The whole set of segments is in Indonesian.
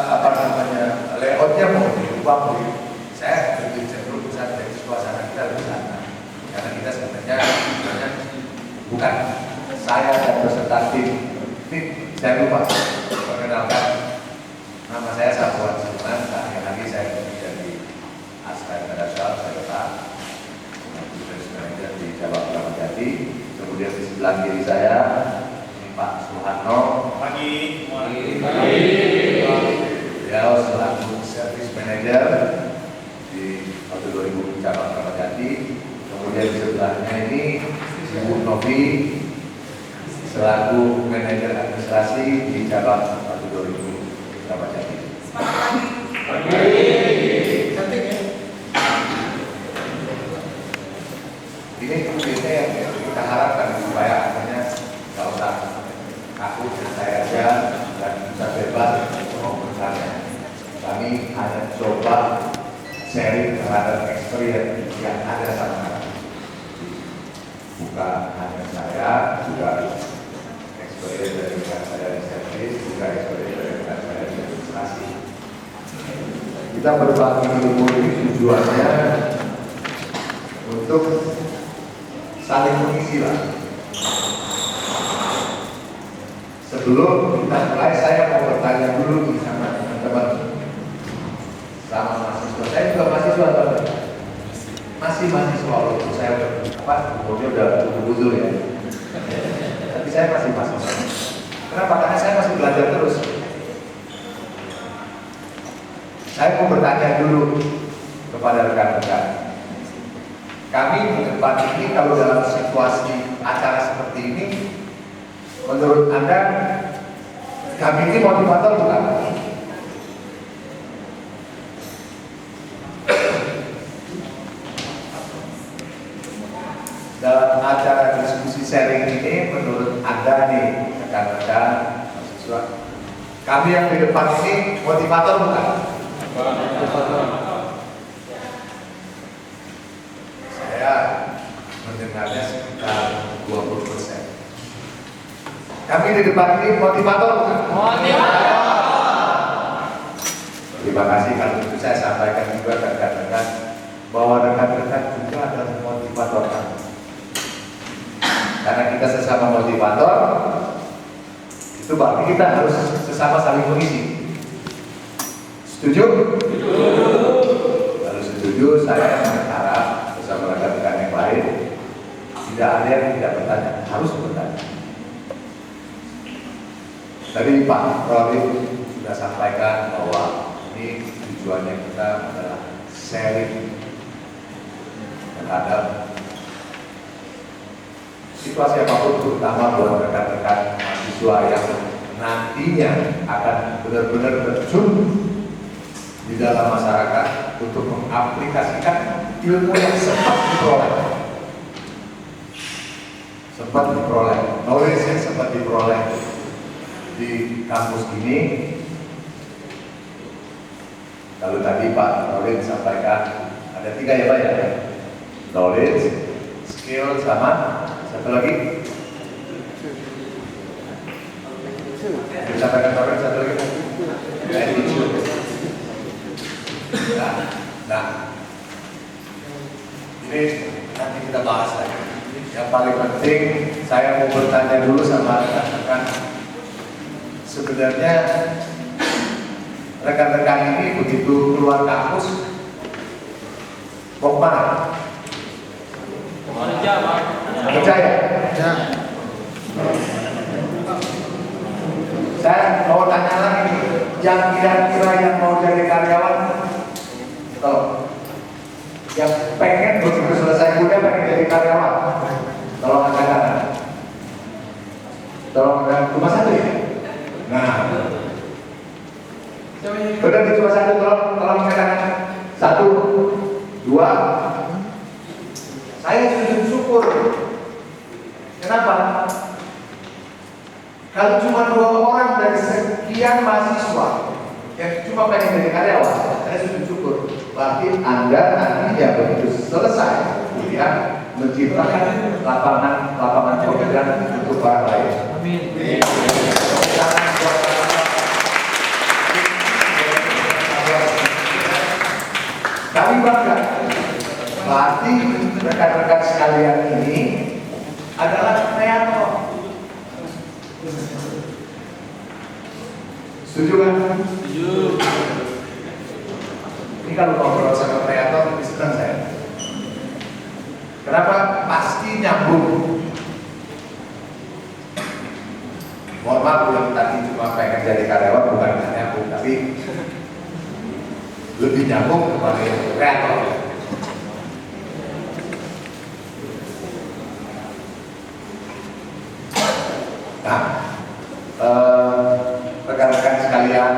apa namanya layoutnya mau diubah, saya lebih cenderung pusat dari suasana kita lebih santai. Karena kita sebenarnya bukan saya dan peserta tim. Ini saya lupa perkenalkan, nama saya Sapuan Sulman. Yang lagi saya dari Aspek Internasional, saya Pak Business Manager di cabang Kramat Jati. Kemudian di sebelah kiri saya ini Pak Suharno. Pagi. Beliau selaku Service Manager di Auto 2000 cabang Kramat Jati. Kemudian di sebelahnya ini Ibu Novi selaku manajer administrasi di cabang Auto 2000 Kramat Jati. Cantik ya. Ini yang kita harapkan supaya akhirnya nggak usah aku dan saya aja dan bisa bebas mau bertanya. Kami hanya coba sharing terhadap experience yang ada sama kami. Bukan hanya saya, juga experience dari rekan saya di servis, juga experience dari rekan saya di administrasi. Kita berbagi ilmu ini tujuannya untuk saling mengisi lah. Sebelum kita mulai, saya mau bertanya dulu nih sama teman-teman, sama mahasiswa. Saya juga mahasiswa, masih mahasiswa waktu saya umurnya udah buzur ya. Tapi saya masih mahasiswa. Kenapa? Karena saya masih belajar terus. Saya mau bertanya dulu kepada rekan-rekan. Kami di depan ini kalau dalam situasi acara seperti ini, menurut Anda kami ini motivator bukan? Dalam acara diskusi sharing ini, menurut Anda nih rekan-rekan mahasiswa, kami yang di depan ini motivator bukan? Saya mendengarnya sekitar 20%. Kami di depan ini motivator bukan? Terima kasih. Kalau itu saya sampaikan juga ke rekan-rekan bahwa rekan-rekan juga adalah motivator kami. Karena kita sesama motivator, itu berarti kita harus sesama saling mengisi. Setuju? Kalau setuju, saya berharap bersama rekan-rekan yang lain tidak ada yang tidak bertanya, harus bertanya. Tadi Pak Rolim sudah sampaikan bahwa ini tujuannya kita adalah sharing terhadap situasi apapun, terutama buat rekan-rekan mahasiswa yang nantinya akan benar-benar terjun di dalam masyarakat untuk mengaplikasikan ilmu yang sempat diperoleh, knowledge yang sempat diperoleh di kampus ini. Kalau tadi Pak Rolim sampaikan ada 3 ya Pak ya, knowledge, skill, sama satu lagi. Disampaikan Pak Rolim satu lagi. Attitude. Nah, ini nanti kita bahas lagi. Yang paling penting saya mau bertanya dulu sama rekan-rekan. Sebenarnya rekan-rekan ini begitu keluar kampus mau kemana? Kerja ya? Ya. Saya mau tanya lagi, yang kira-kira yang mau jadi karyawan, kalau yang pengen begitu selesai kuliah pengen jadi karyawan, tolong angkat tangan. Tolong angkat, cuma satu ya? Nah, benar cuma satu, tolong angkat tangan. 1, 2. Saya sujud syukur. Kenapa? Kalau cuma 2 orang dari sekian mahasiswa yang cuma pengen jadi karyawan, saya sujud syukur. Berarti Anda nantinya begitu selesai kuliah menciptakan lapangan pekerjaan untuk para lain. Amin. Berarti rekan-rekan sekalian ini adalah kreator. Setuju kan? Setuju. Ini kalau ngobrol sama kreator lebih senang saya. Kenapa? Pasti nyambung. Mohon maaf yang tadi cuma pengen jadi karyawan, bukan nggak nyambung, tapi lebih nyambung kepada yang kreator. Nah, rekan-rekan sekalian,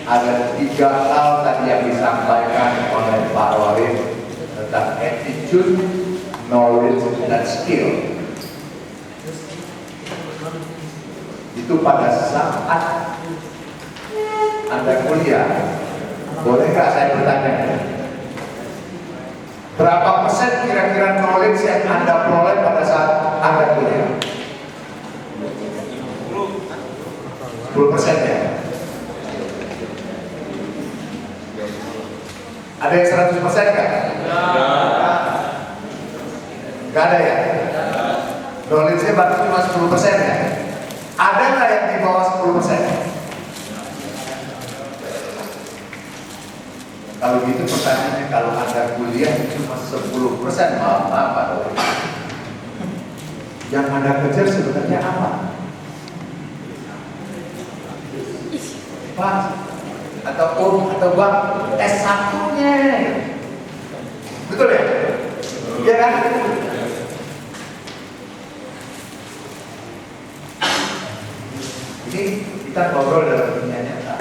ada 3 hal tadi yang disampaikan oleh Pak Warid tentang attitude, knowledge, dan skill. Itu pada saat Anda kuliah, bolehkah saya bertanya, berapa persen kira-kira knowledge yang Anda peroleh pada saat Anda kuliah? 10% ya? Ada yang 100% kan? Gak ada ya? Knowledge-nya baru cuma 10% ya? Ada nggak yang di bawah 10%? Kalau gitu pertanyaannya, kalau Anda kuliah cuma 10%, maaf Pak Doi, yang Anda kejar sebenarnya apa? Pak atau Om atau Bang, S1-nya. Betul ya? Iya kan? Ini kita ngobrol dalam dunia nyata.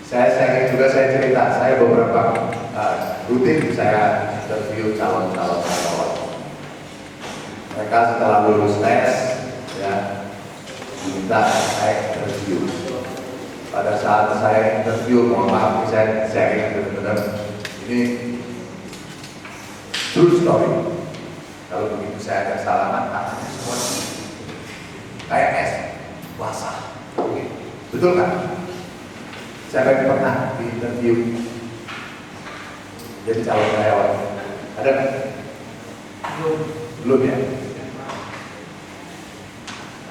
Saya juga cerita, saya beberapa rutin saya interview calon-calon karyawan. Mereka setelah lulus tes, ya, minta saya interview. Pada saat saya interview, mohon maaf, saya sharing benar-benar ini true story. Kalau begitu saya ada salaman, tangannya semua kayak es basah. Betul kan? Saya pernah di interview jadi calon karyawan. Ada kan? Belum ya?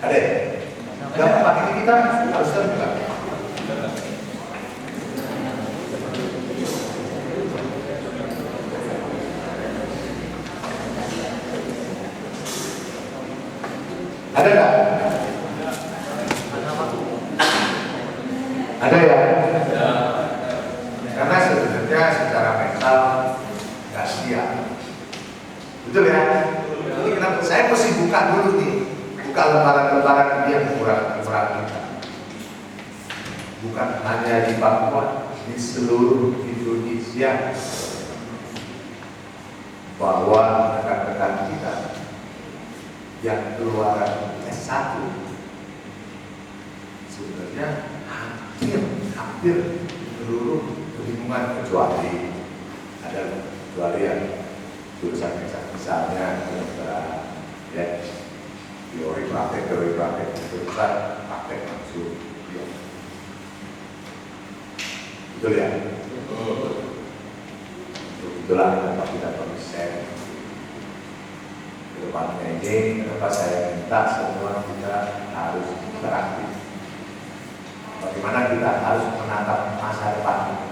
Ada ya? Gak apa-apa, ini kita harus terbuka. Ada nggak? Ada ya? Karena sebenarnya secara mental nggak siap. Betul ya? Ini kenapa? Saya mesti buka dulu nih. Buka lembaran-lembaran yang kurang-kurang kita. Bukan hanya di Papua, di seluruh Indonesia. Bahwa rekan-rekan kita yang keluaran S1 sebenarnya hampir seluruh lingkungan, kecuali yang jurusan misalnya ya, teori praktek jurusan praktek langsung ya. Betul ya? Itulah kenapa kita konsep depannya ini, kenapa saya minta semua kita harus interaktif. Bagaimana kita harus menatap masa depan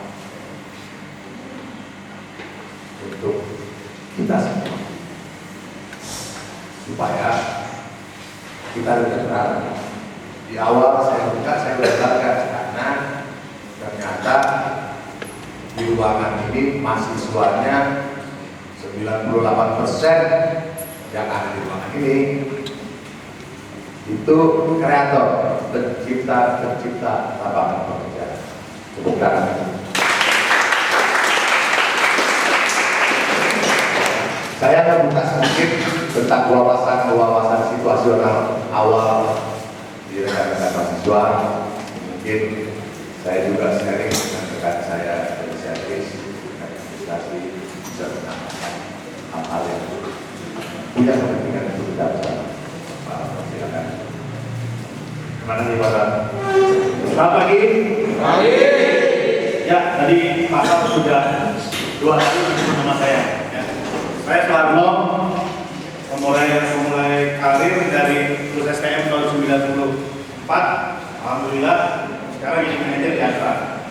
untuk kita semua, supaya kita lebih terang. Di awal saya buka, saya belajar karena ternyata di ruangan ini mahasiswanya 98% yang ada di ruangan ini itu kreator, tercipta lapangan pekerjaan. Tepuk tangan. Saya akan buka sedikit tentang wawasan situasional awal di rekan-rekan mahasiswa. Mungkin saya juga sharing dengan rekan saya dari servis, dengan administrasi, bisa menambahkan hal-hal yang punya kepentingan untuk kita bersama. Silakan. Kemana nih Pak? Selamat pagi. Pagi. Ya, tadi Pak Sal sudah 2 hari bersama saya. Ya. Saya Soeharno, memulai karir dari lulus STM tahun 94. Alhamdulillah sekarang jadi manajer di Astra.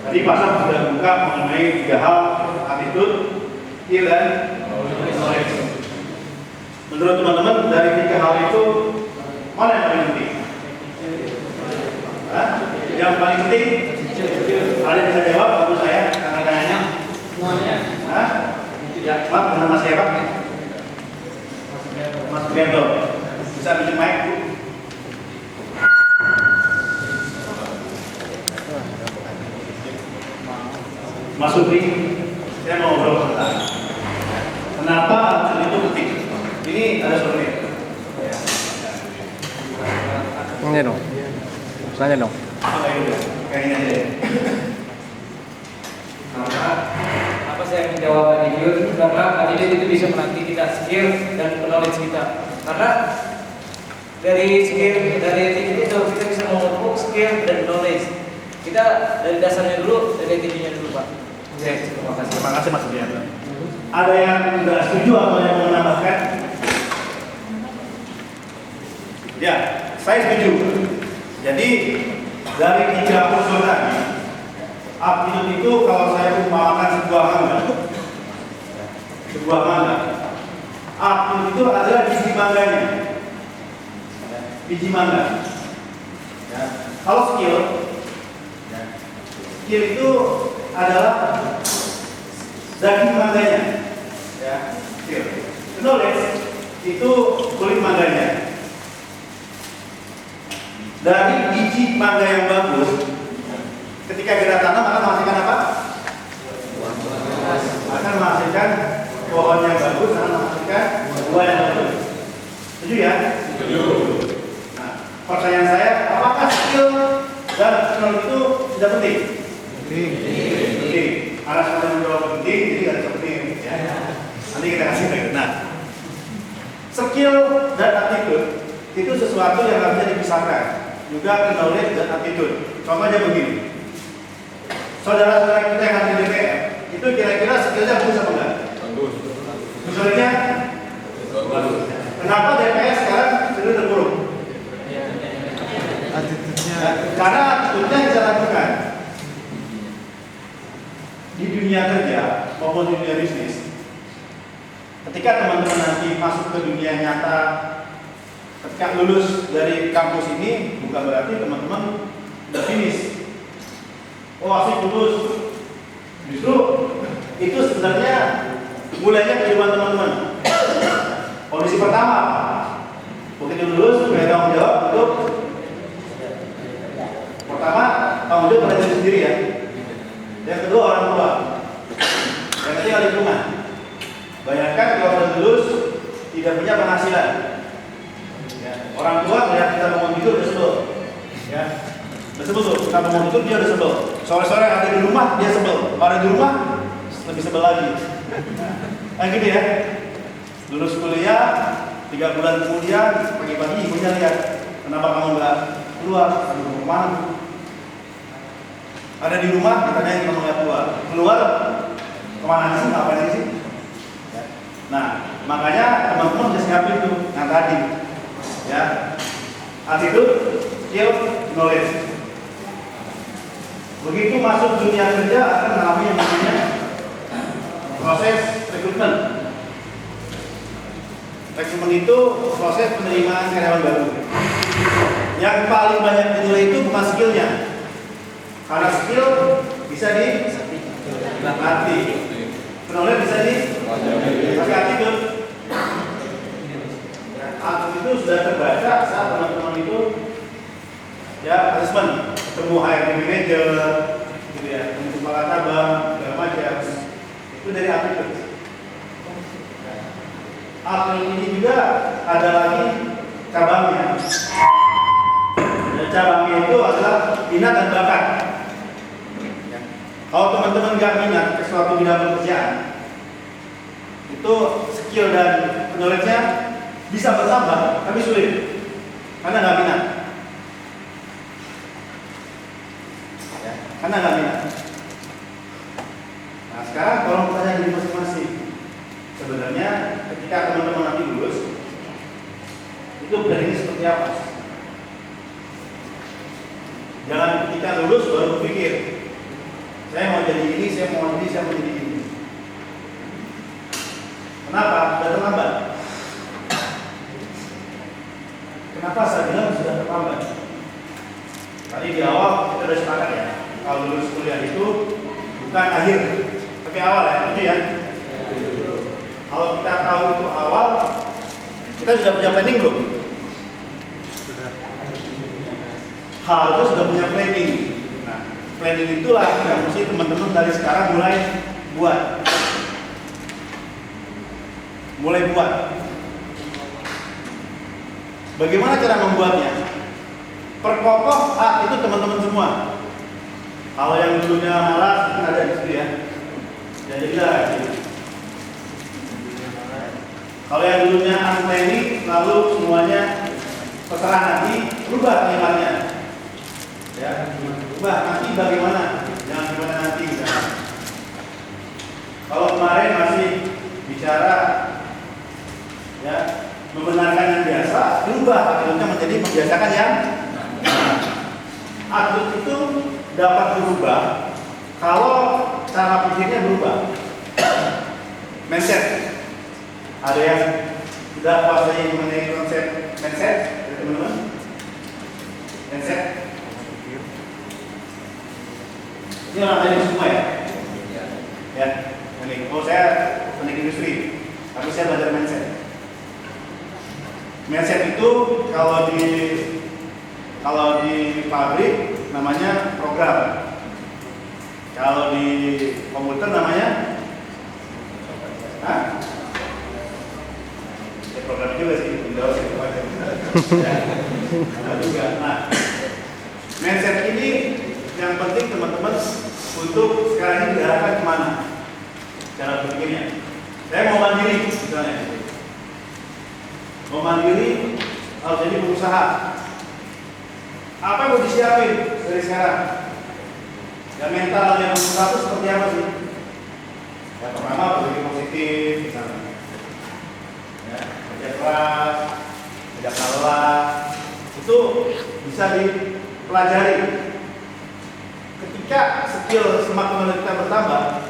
Tadi Pak Sam sudah buka mengenai 3 hal: attitude, skill, dan knowledge. Menurut teman-teman, dari 3 hal itu mana yang paling penting? Yang paling penting? Ada yang bisa jawab? Baru saya karena tanya. Semuanya. Ya, Pak, nama siapa? Mas Prianto. Bisa pinjam mic, Bu? Mas Supri, saya mau ngobrol tentang kenapa attitude itu penting. Ini ada soalnya. Ini dong. Tanya dong. Kayaknya aja. Apa saya menjawab attitude? Karena attitude itu bisa menanti kita skill dan knowledge kita. Karena dari skill, dari attitude itu kita bisa memupuk skill dan knowledge. Kita dari dasarnya dulu, dari attitude-nya dulu, Pak. Oke, terima kasih. Terima kasih Mas Prianto. Ada yang tidak setuju atau yang mau menambahkan? Ya, saya setuju. Jadi dari 3 unsur tadi, attitude itu kalau saya umpamakan sebuah mangga, attitude itu adalah biji mangganya, biji mangga. Ya. Kalau skill itu adalah daging mangganya, ya. Skill. Knowledge itu kulit mangganya. Dari biji mangga yang bagus, ketika kita tanam akan menghasilkan apa? Akan menghasilkan pohon yang bagus, akan menghasilkan buah yang bagus. Setuju ya? Setuju. Nah, pertanyaan saya, apakah skill dan knowledge itu tidak penting? Penting. Aras kalau menjawab penting, jadi nggak bisa penting. Ya. Nanti kita kasih lagi. Nah, skill dan attitude itu sesuatu yang nggak bisa dipisahkan. Juga knowledge dan attitude. Contohnya begini, saudara-saudara kita yang ada di DPR itu kira-kira skillnya bagus apa enggak? Bagus. Misalnya, bagus. Kenapa DPR sekarang sudah terpuruk? Attitude-nya. Karena attitude-nya bisa lakukan di dunia kerja maupun di dunia bisnis. Ketika teman-teman nanti masuk ke dunia nyata, ketika lulus dari kampus ini, bukan berarti teman-teman udah finish. Oh, asik lulus. Justru itu sebenarnya mulainya kehidupan teman-teman. Kondisi pertama, begitu lulus, punya tanggung jawab untuk pertama tanggung jawab pada diri sendiri ya. Yang kedua orang tua. Yang ketiga lingkungan. Bayangkan kalau sudah lulus tidak punya penghasilan. Orang tua melihat kita bangun tidur udah sebel, ya, udah sebel tuh. Kita bangun tidur dia udah sebel. Sore-sore ada di rumah dia sebel. Kalau ada di rumah lebih sebel lagi. Nah gitu ya. Lulus kuliah 3 bulan kemudian pagi-pagi ibunya lihat, kenapa kamu nggak keluar? Kamu kemana? Ada di rumah ditanyain kamu nggak keluar. Keluar kemana sih? Ngapain sih? Nah makanya teman-teman bisa siapin tuh yang tadi. Ya, attitude, skill, knowledge. Begitu masuk dunia kerja akan mengalami yang namanya proses rekrutmen. Rekrutmen itu proses penerimaan karyawan baru. Yang paling banyak dinilai itu bukan skillnya, karena skill bisa dilatih, knowledge bisa pakai attitude. Attitude itu sudah terbaca saat teman-teman itu ya asesmen, ketemu HRD manager, gitu ya, ketemu kepala cabang, segala macam. Itu dari attitude. Attitude ini juga ada lagi cabangnya. Dan cabangnya itu adalah minat dan bakat. Kalau teman-teman nggak minat ke suatu bidang pekerjaan, itu skill dan knowledge-nya bisa bertambah, tapi sulit karena nggak minat. Karena nggak minat. Nah sekarang tolong tanya diri masing-masing. sebenarnya ketika teman-teman nanti lulus itu planningnya seperti apa? Jangan ketika lulus baru berpikir saya mau jadi ini, saya mau jadi ini. Kenapa? Sudah terlambat. Kenapa saya bilang sudah terlambat? Tadi di awal kita sudah sepakat ya, kalau lulus kuliah itu bukan akhir, tapi awal ya, itu ya. Kalau kita tahu itu awal, kita sudah punya planning belum? Harusnya sudah punya planning. Nah, planning itulah yang mesti teman-teman dari sekarang mulai buat. Bagaimana cara membuatnya? Perkokoh itu teman-teman semua. Kalau yang dulunya malas, mungkin ada di situ ya. Jadilah gitu. Kalau yang dulunya unplanning, lalu semuanya terserah nanti, berubah kalimatnya. Ya, berubah nanti bagaimana? Jangan gimana nanti. Ya. Kalau kemarin masih bicara ya membenarkan yang biasa, berubah kalimatnya menjadi membiasakan yang atut itu dapat berubah kalau cara pikirnya berubah. Mindset. Ada yang sudah kuasai mengenai konsep mindset, teman-teman? Mindset. Ini orang teknik semua ya? Ya, teknik. Oh saya teknik industri, tapi saya belajar mindset. Mindset itu kalau di pabrik namanya program. Kalau di komputer namanya program juga sih, Windows itu aja. Juga. Nah, mindset ini yang penting teman-teman untuk sekarang ini diarahkan kemana? Cara berpikirnya. Saya mau mandiri, misalnya. Mau mandiri, harus jadi pengusaha. Apa yang mau disiapin dari sekarang? Ya mental yang pengusaha itu seperti apa sih? Ya pertama berpikir positif, misalnya. Ya, kerja keras, tidak lelah, itu bisa dipelajari. Ketika skill semakin kita bertambah,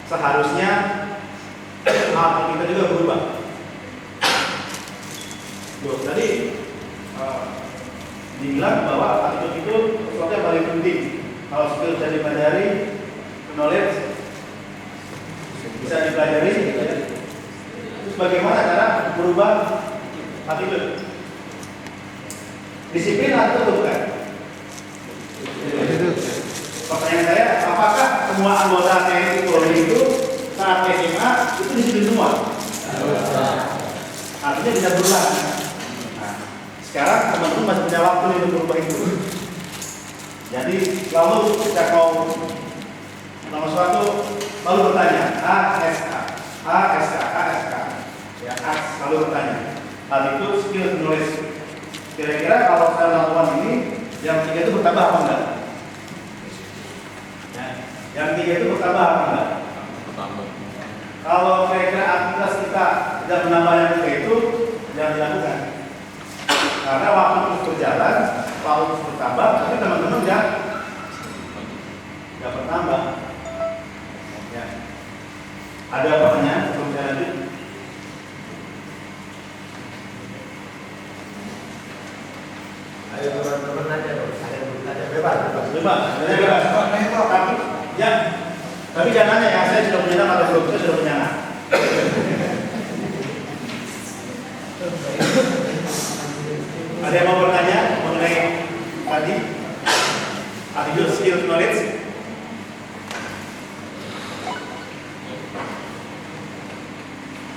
seharusnya hati kita juga berubah. Tuh, tadi dibilang bahwa attitude itu sesuatu yang paling penting. Kalau skill bisa dipelajari, knowledge bisa dipelajari. Terus bagaimana cara berubah attitude? Disiplin atau bukan? Pertanyaan saya, apakah semua anggota TNI Polri itu saat SMA itu disiplin semua? Artinya bisa berubah. Nah, sekarang teman-teman masih punya waktu untuk berubah itu. Jadi lalu kita mau nomor suatu lalu bertanya ASK, ya lalu bertanya. Hal itu skill menulis. Kira-kira kalau saya melakukan ini, yang tiga itu bertambah apa enggak? Ya, yang tiga itu bertambah apa enggak? Bertambah. Kalau kira-kira aktivitas kita tidak menambah yang tiga itu, jangan dilakukan. Karena waktu terus berjalan, waktu terus bertambah, tapi teman-teman nggak bertambah. Ya. Ada pertanyaan sebelum saya lanjut? Ayo teman-teman aja dong, saya bertanya bebas. Tapi ya, tapi jangan nanya ya, saya sudah punya anak atau belum? Saya sudah punya anak. Ada yang mau bertanya mengenai tadi attitude, skill, knowledge?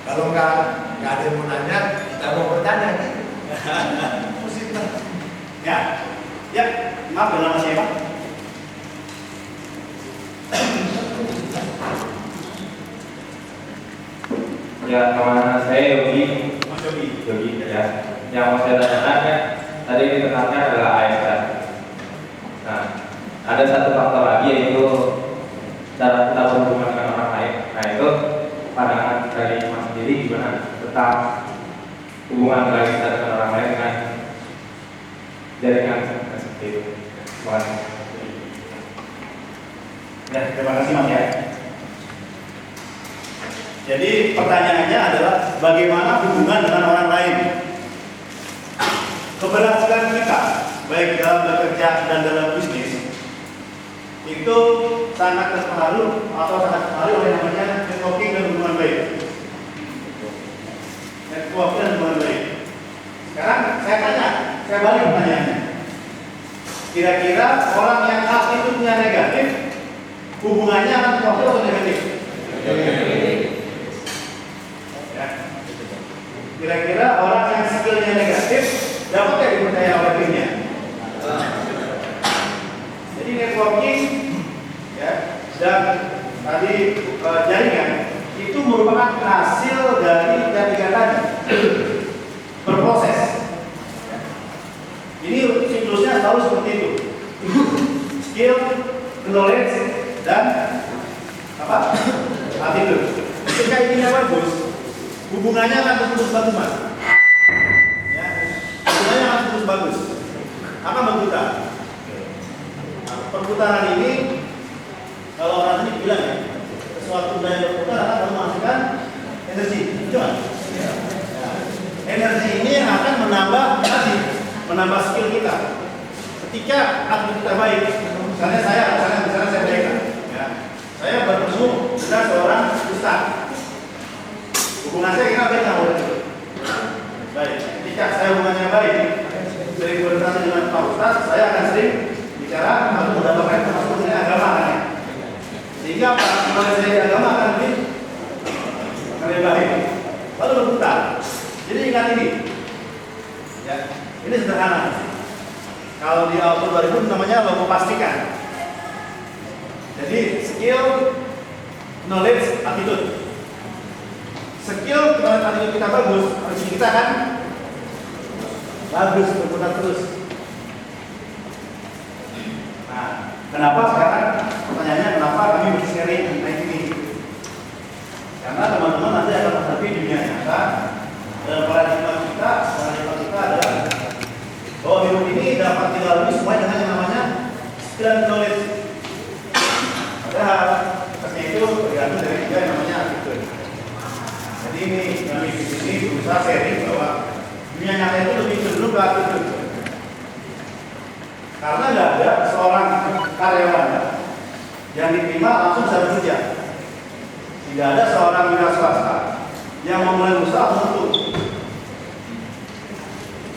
Kalau nggak ada yang mau nanya, kita mau bertanya. Ya, maaf, nama siapa? Ya, nama saya Yogi. Mas Yogi. Ya. Yang mau saya tanyakan ya, tadi ditekankan adalah ASK. Nah, ada satu faktor lagi yaitu cara kita berhubungan dengan orang lain. Nah, itu pandangan dari Mas sendiri gimana? tentang hubungan antara kita dengan orang lain dengan jaringan seperti itu. Terima kasih. Ya, terima kasih Mas ya. Jadi pertanyaannya adalah bagaimana hubungan dengan orang lain? Keberhasilan kita baik dalam bekerja dan dalam bisnis itu sangat terpengaruh atau sangat terpengaruh oleh namanya networking dan hubungan baik. Networking dan hubungan baik. Sekarang saya tanya, saya balik pertanyaannya. Kira-kira orang yang attitude-nya negatif, hubungannya akan positif atau negatif? Ya. Kira-kira orang yang skillnya negatif, dapat tidak dipercaya oleh timnya? Jadi networking, ya, dan tadi jaringan itu merupakan hasil dari tiga tadi berproses. Ini siklusnya selalu seperti itu. Skill, knowledge, dan apa? Attitude. Ketika ininya bagus, hubungannya akan terus bagus, Mas. Ya, hubungannya akan terus bagus. Akan berputar. Nah, perputaran ini, kalau orang ini bilang ya, sesuatu daya berputar akan menghasilkan energi. Coba. Ya. Energi ini yang akan menambah skill kita. Ketika attitude kita baik, misalnya saya baik, ya, saya bertemu dengan seorang ustaz. Hubungan saya kira baik nggak boleh? Baik. Ketika saya hubungannya baik, sering berinteraksi dengan Pak Ustaz, saya akan sering bicara atau mendapatkan informasi mengenai agama kan ya. Sehingga kalau saya agama akan lebih baik. Lalu berputar. Jadi ingat ini, ya, ini sederhana. Kalau di auto 2000 namanya logo pastikan. Jadi skill, knowledge, attitude. Skill, knowledge, attitude kita bagus, rezeki kita kan bagus, berputar terus. Nah, kenapa sekarang pertanyaannya kenapa kami berseri tentang ini? Karena teman-teman nanti akan menghadapi dunia nyata. Dan paradigma kita adalah bahwa hidup ini dapat dilalui semuanya dengan yang namanya skill dan knowledge. Padahal atasnya itu tergantung dari tiga yang namanya attitude. Jadi ini kami di sini berusaha sharing bahwa dunia nyata itu lebih cenderung ke attitude. Karena tidak ada seorang karyawan yang diterima langsung bisa bekerja. Tidak ada seorang wira swasta yang memulai usaha untung.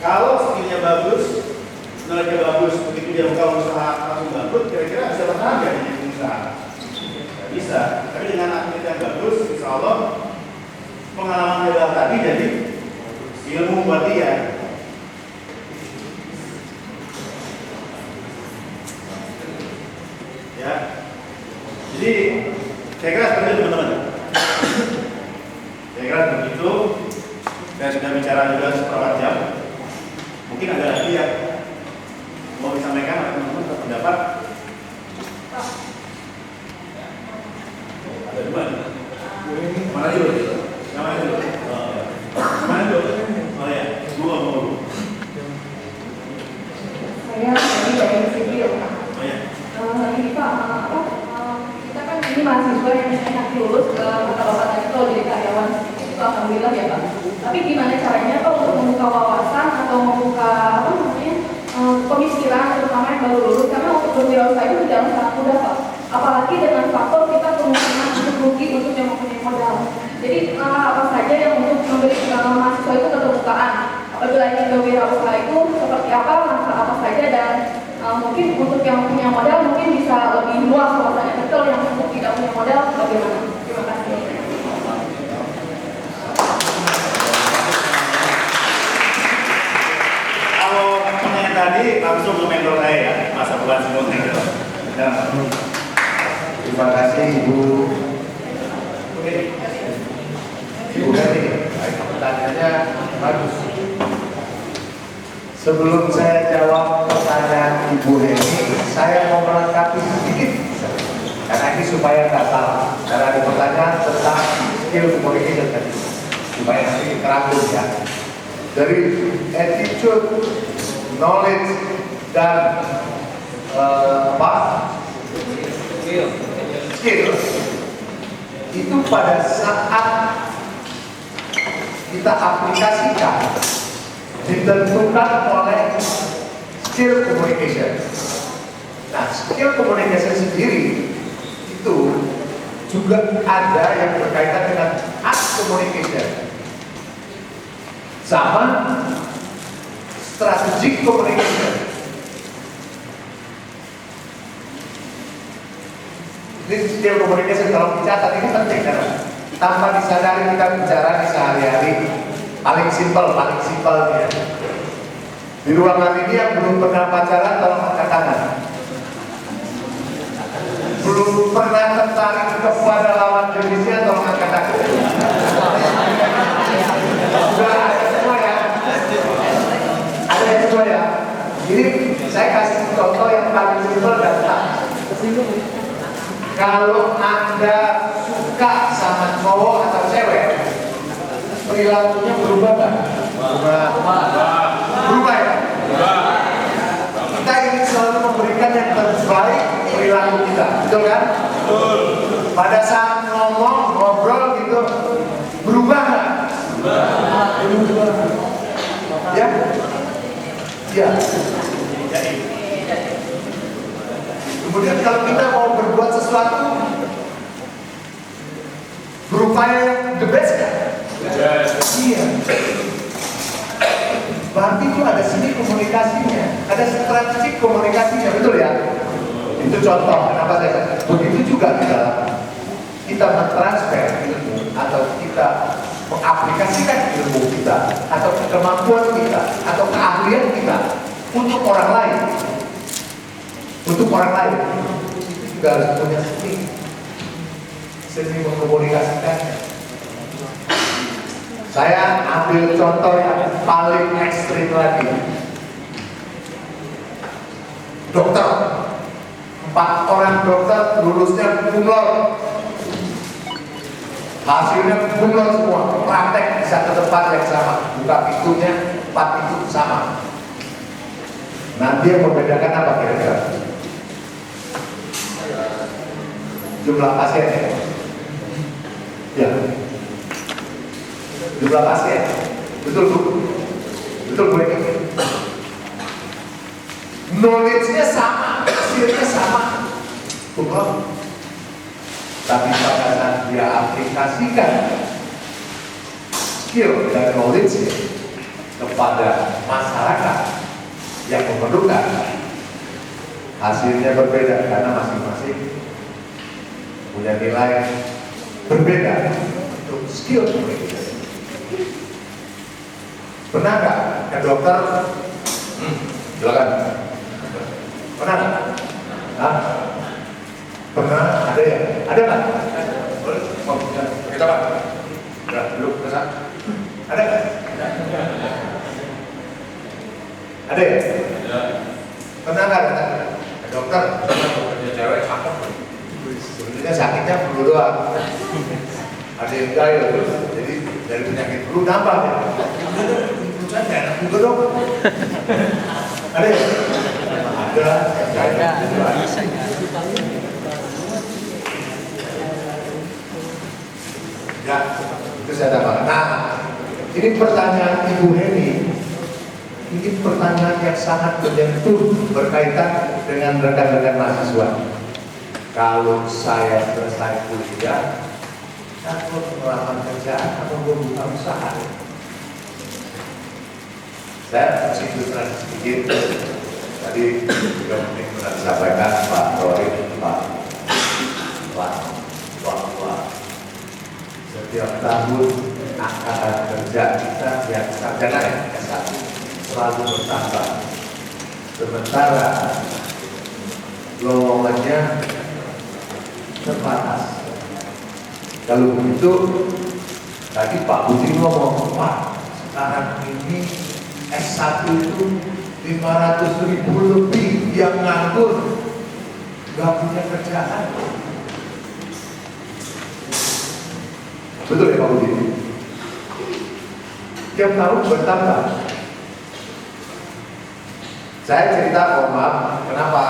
Kalau skillnya bagus, knowledge-nya bagus, begitu dia buka usaha langsung bangkrut, kira-kira bisa bertahan nggak di usaha? Tidak bisa. Tapi dengan attitude yang bagus, insya Allah pengalaman dia tadi jadi ilmu buat dia. Ya. Jadi saya kira seperti itu teman-teman. Saya kira begitu. Saya sudah bicara juga seperempat jam. Mungkin ada lagi yang mau disampaikan oleh teman-teman berpendapat. Ada dua. Mana dulu? Yang mana dulu? Mana dulu? Oh ya, dua mau. Saya dari video. Oh ya. Ini Pak, kita kan ini mahasiswa yang enak lulus kata Bapak tadi kalau jadi karyawan itu alhamdulillah ya Pak. Tapi gimana caranya Pak untuk membuka wawasan atau membuka pemikiran terutama yang baru lulus, karena untuk berwirausaha itu tidak sangat mudah Pak. Apalagi dengan faktor kita kemungkinan untuk rugi untuk yang mempunyai modal. Jadi apa saja yang untuk memberi mahasiswa itu keterbukaan. Apabila ingin berwirausaha itu seperti apa, langkah apa saja, dan mungkin untuk yang punya modal mungkin bisa lebih luas wawasannya. Betul, yang untuk tidak punya modal bagaimana? Terima kasih. Kalau pertanyaan tadi langsung ke mentor saya ya, masa bukan sebelumnya. Terima kasih Ibu. Ibu Heri, pertanyaannya bagus. Sebelum saya jawab pertanyaan Ibu Heri, saya mau melengkapi sedikit. Karena ini supaya nggak salah. Karena ada pertanyaan tentang skill communication tadi. supaya nanti terangkum ya. Dari attitude, knowledge, dan skill itu pada saat kita aplikasikan ditentukan oleh skill communication. Nah, skill communication sendiri itu juga ada yang berkaitan dengan art communication sama strategic communication. Ini skill communication kalau dicatat ini penting karena tanpa disadari kita bicara di sehari-hari paling simpel ya. Di ruangan ini yang belum pernah pacaran tolong angkat tangan. Belum pernah tertarik kepada lawan jenisnya tolong angkat tangan. Sudah ada semua ya. Ada yang semua ya. Ini saya kasih contoh yang paling simpel dan tak. Kalau Anda suka sama cowok atau cewek, perilakunya berubah kan? Berubah ya? Kita ingin selalu memberikan yang terbaik perilaku kita, betul kan? Betul. Pada saat ngobrol gitu, berubah nggak? Berubah. Ya? Ya. Kemudian kalau kita mau berbuat sesuatu, berupaya yang the best kan? Iya. Berarti itu ada sini komunikasinya, ada strategik komunikasinya, betul ya? Itu contoh, kenapa saya begitu juga di dalam kita mentransfer ilmu atau kita mengaplikasikan ilmu kita atau kemampuan kita atau keahlian kita untuk orang lain. Untuk orang lain itu juga harus punya seni mengkomunikasikannya. Saya ambil contoh yang paling ekstrim lagi. Dokter, 4 orang dokter lulusnya cum laude. Hasilnya cum laude semua, praktek di satu tempat yang sama, buka pintunya 4 pintu sama. Nanti yang membedakan apa kira-kira? Jumlah pasien ya, jumlah pasien, betul Bu, betul Bu. Knowledge-nya sama, hasilnya sama, betul. Tapi pada saat dia aplikasikan skill dan knowledge kepada masyarakat yang memerlukan, hasilnya berbeda karena masing-masing punya nilai berbeda untuk skill communication. Pernah nggak ke dokter? Silakan. Pernah nggak? Pernah? Ada ya? Ada nggak? Boleh? Mau kita pak? Udah dulu kesana. Ada? Ada ya? Pernah nggak datang ke dokter? Dokternya cewek cakep. Sebenarnya sakitnya flu doang. Ada yang gaya, jadi dari penyakit flu nambah ya. Flu saya nggak enak juga dong. Ada ya? Ada. Ya, itu saya tambahkan. Nah, ini pertanyaan Ibu Heni. Ini pertanyaan yang sangat menyentuh berkaitan dengan rekan-rekan mahasiswa. Kalau saya selesai kuliah, saya mau melamar kerjaan atau membuka usaha. Saya masih ilustran sedikit. Tadi juga mungkin pernah disampaikan Pak Rory, Pak, setiap tahun angkatan kerja kita yang sarjana ya S1 selalu bertambah. Sementara lowongannya terbatas. Kalau begitu, tadi Pak Budi ngomong, Pak, sekarang ini S1 itu 500.000 lebih yang nganggur, nggak punya kerjaan. Betul ya Pak Budi? setiap tahun bertambah. Saya cerita, mohon maaf, kenapa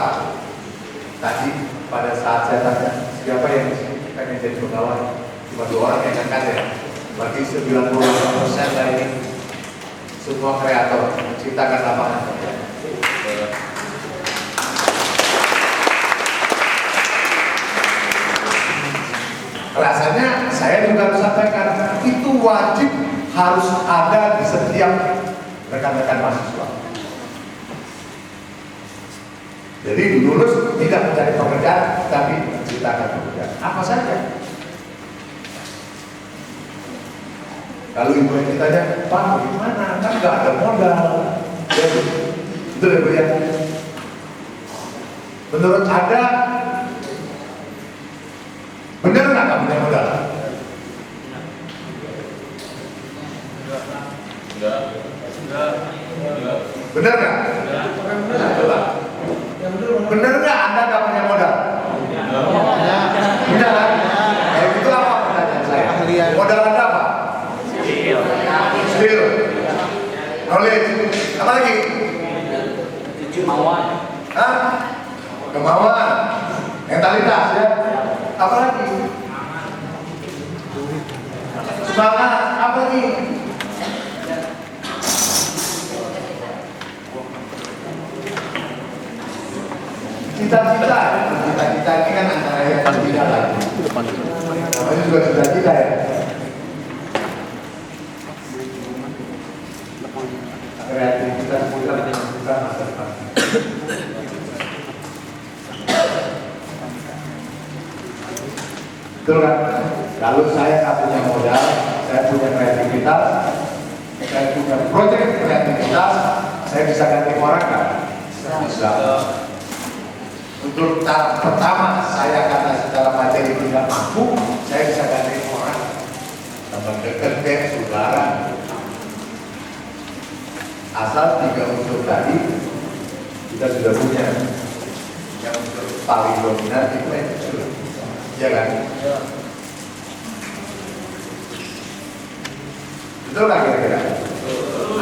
tadi pada saat saya tanya siapa yang pengen jadi pegawai, cuma 2 orang yang angkat ya. Bagi 90% lain semua kreator menciptakan lapangan kerja. Rasanya saya juga harus sampaikan itu wajib harus ada di setiap rekan-rekan mahasiswa. Jadi lulus tidak mencari pekerjaan tapi menciptakan pekerjaan. Apa saja? Kalau ibu yang ditanya, Pak gimana? Kan nggak ada modal. Itu ya Bu ya. Menurut Anda, benar nggak kamu punya modal? Benar nggak? Coba. Benar nggak Anda nggak punya modal? Benar kan? Kalau gitu apa pertanyaan saya? Modal Anda apa? Skill, knowledge, apa lagi? Kemauan. Hah? Kemauan, mentalitas ya. Apa lagi? Semangat, apa lagi? Cita-cita ini kan antara yang tidak lagi. Namanya juga cita-cita ya. Kreativitas kita menentukan masa depan. Betul kan? Kalau saya nggak punya modal, saya punya kreativitas, saya punya proyek kreativitas, saya bisa ganti orang kan? Bisa. Untuk tahap pertama, saya karena secara materi tidak mampu, saya bisa ganti orang. Teman dekat, saudara. Asal 3 unsur tadi kita sudah punya. Yang unsur paling dominan itu attitude, ya kan? Betul nggak kira-kira?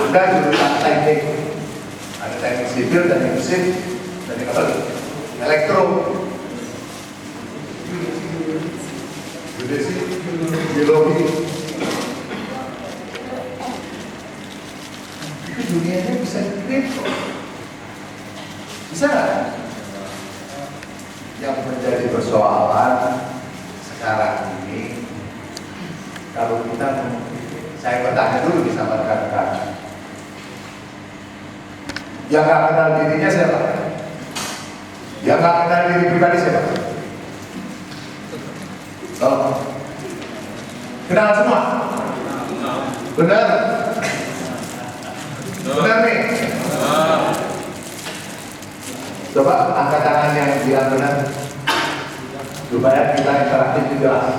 Anda jurusan teknik, ada teknik sipil, teknik mesin, teknik apa lagi? Elektro, geodesi, geologi. Itu dunianya bisa dikripto. Bisa nggak? Yang menjadi persoalan sekarang ini, kalau kita, saya bertanya dulu di sama rekan-rekan, yang nggak kenal dirinya siapa? Yang nggak kenal diri pribadi siapa? Oh, kenal semua? Benar? Benar nih? Coba angkat tangan yang bilang benar, supaya kita interaktif juga.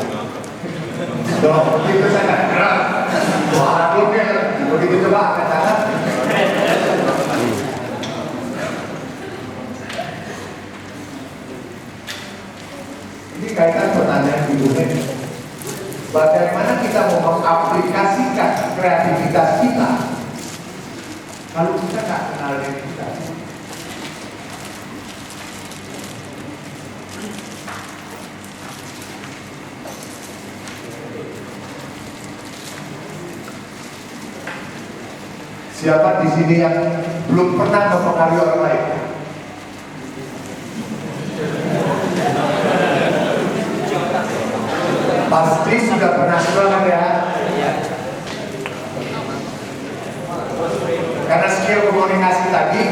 Kalau begitu saya nggak kenal. Wah, begitu coba angkat tangan. Ini kaitan pertanyaan Ibu Mei. Bagaimana kita mau mengaplikasikan kreativitas kita kalau kita nggak kenal diri kita? Siapa di sini yang belum pernah mempengaruhi orang lain? Pasti sudah pernah banget ya. Karena skill komunikasi tadi,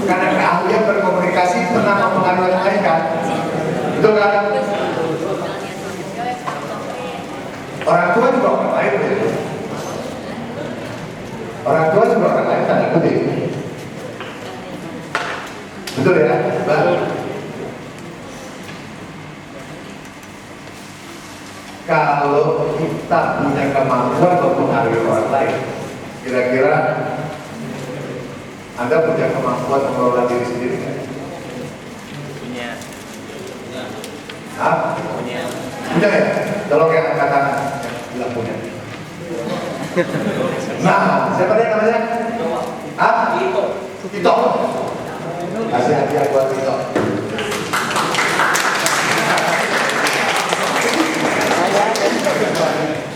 karena keahlian berkomunikasi pernah mempengaruhi orang lain kan? Betul kan? Orang tua juga orang lain betul. Orang tua juga orang lain tanda kutip. Betul ya? Betul. Kalau kita punya kemampuan mempengaruhi orang lain, kira-kira Anda punya kemampuan mengelola diri sendiri kan? Punya. Hah? Punya. Punya ya? Tolong yang angkat tangan bilang punya. Nah, Tito. Kasih hadiah buat Tito.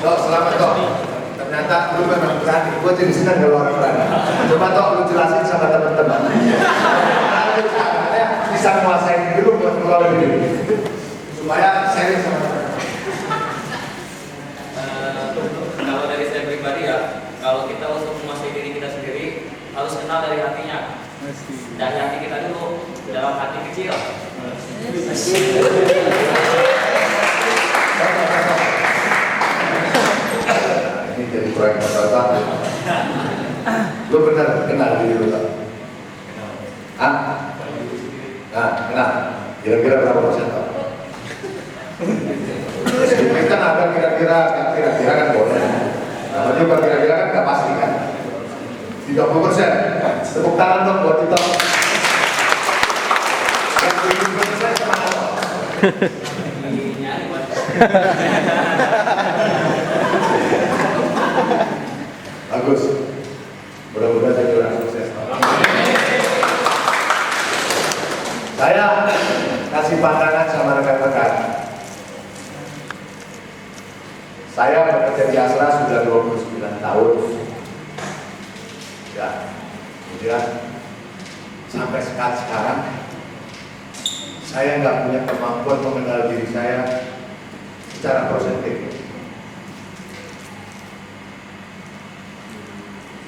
Tok, selamat Tok. Ternyata lu memang berani. Gue jadi senang kalau orang berani. Coba Tok, lu jelasin sama teman-teman. Caranya bisa menguasai dulu buat keluar diri. Supaya sharing sama teman-teman. Kalau dari saya pribadi ya, kalau kita untuk menguasai diri kita sendiri harus kenal dari hatinya. Dari hati kita dulu, dalam hati kecil. Ini jadi proyek masyarakat. Lu benar kenal diri lu tak? Ah? Nah, kenal. Kira-kira berapa persen tak? Kita ada kira-kira kan boleh. Nah, juga kira-kira kan nggak pasti kan? 30%. Tepuk tangan dong buat kita. Yang 70% sama apa? Bagus. Mudah-mudahan jadi orang sukses. Saya kasih pandangan sama rekan-rekan. Saya bekerja di Asra sudah 29 tahun. Ya, kemudian sampai sekarang saya nggak punya kemampuan mengenal diri saya secara prosentif.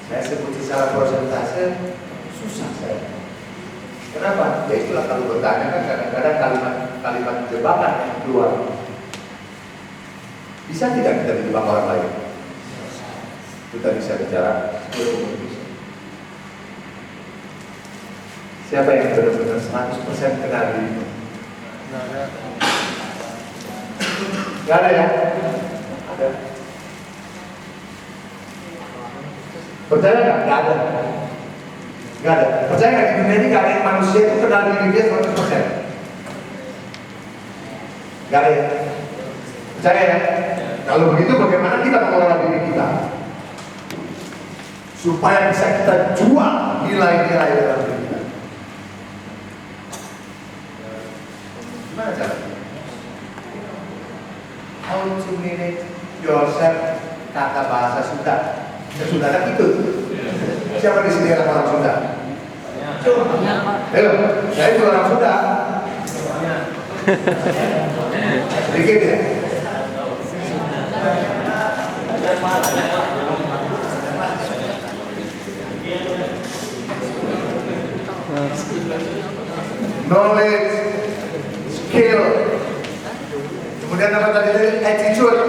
Saya sebut secara persentase susah saya. Kenapa? Ya itulah kalau bertanya kan kadang-kadang kalimat jebakan yang keluar. Bisa tidak kita dijebak orang lain? Kita bisa bicara. Siapa yang benar-benar 100% kenal diri? Gak ada ya? Ada. Percaya nggak? Gak ada. Gak ada. Percaya nggak di dunia ini gak ada yang manusia itu kenal diri dia 100%? Gak ada ya? Percaya ya? Kalau begitu bagaimana kita mengelola diri kita? Supaya bisa kita jual nilai-nilai dalam diri kita. Gimana caranya? How to manage yourself, kata bahasa Sunda. Sunda kan itu. Siapa di sini yang orang Sunda? Ayo, saya juga orang Sunda. Sedikit ya. Knowledge, skill, kemudian apa tadi? Attitude.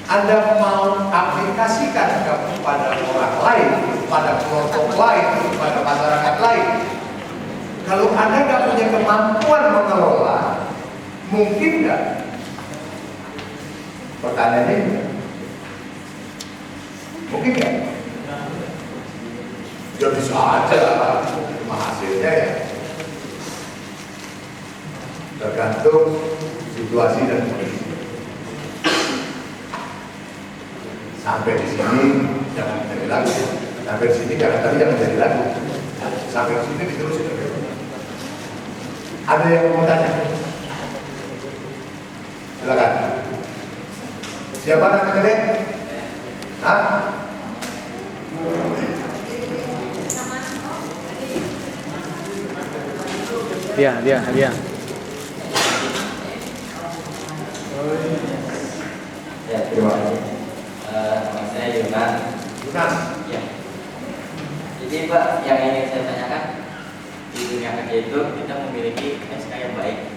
Anda mau aplikasikan kepada orang lain, pada kelompok lain, pada masyarakat lain. Kalau Anda nggak punya kemampuan mengelola, mungkin nggak? Pertanyaannya, mungkin nggak? Ya bisa aja, cuma hasilnya ya tergantung situasi dan kondisi. Sampai di sini jangan menjadi lagu, sampai di sini jangan jadi lagu, sampai di sini diterusin. Ada yang mau tanya? Silakan. Siapa namanya deh? Hah? Dia. Ya, terima kasih. Nama saya Yunan. Yunan. Ya. Jadi Pak, yang ingin saya tanyakan, di dunia kerja itu kita memiliki SK yang baik,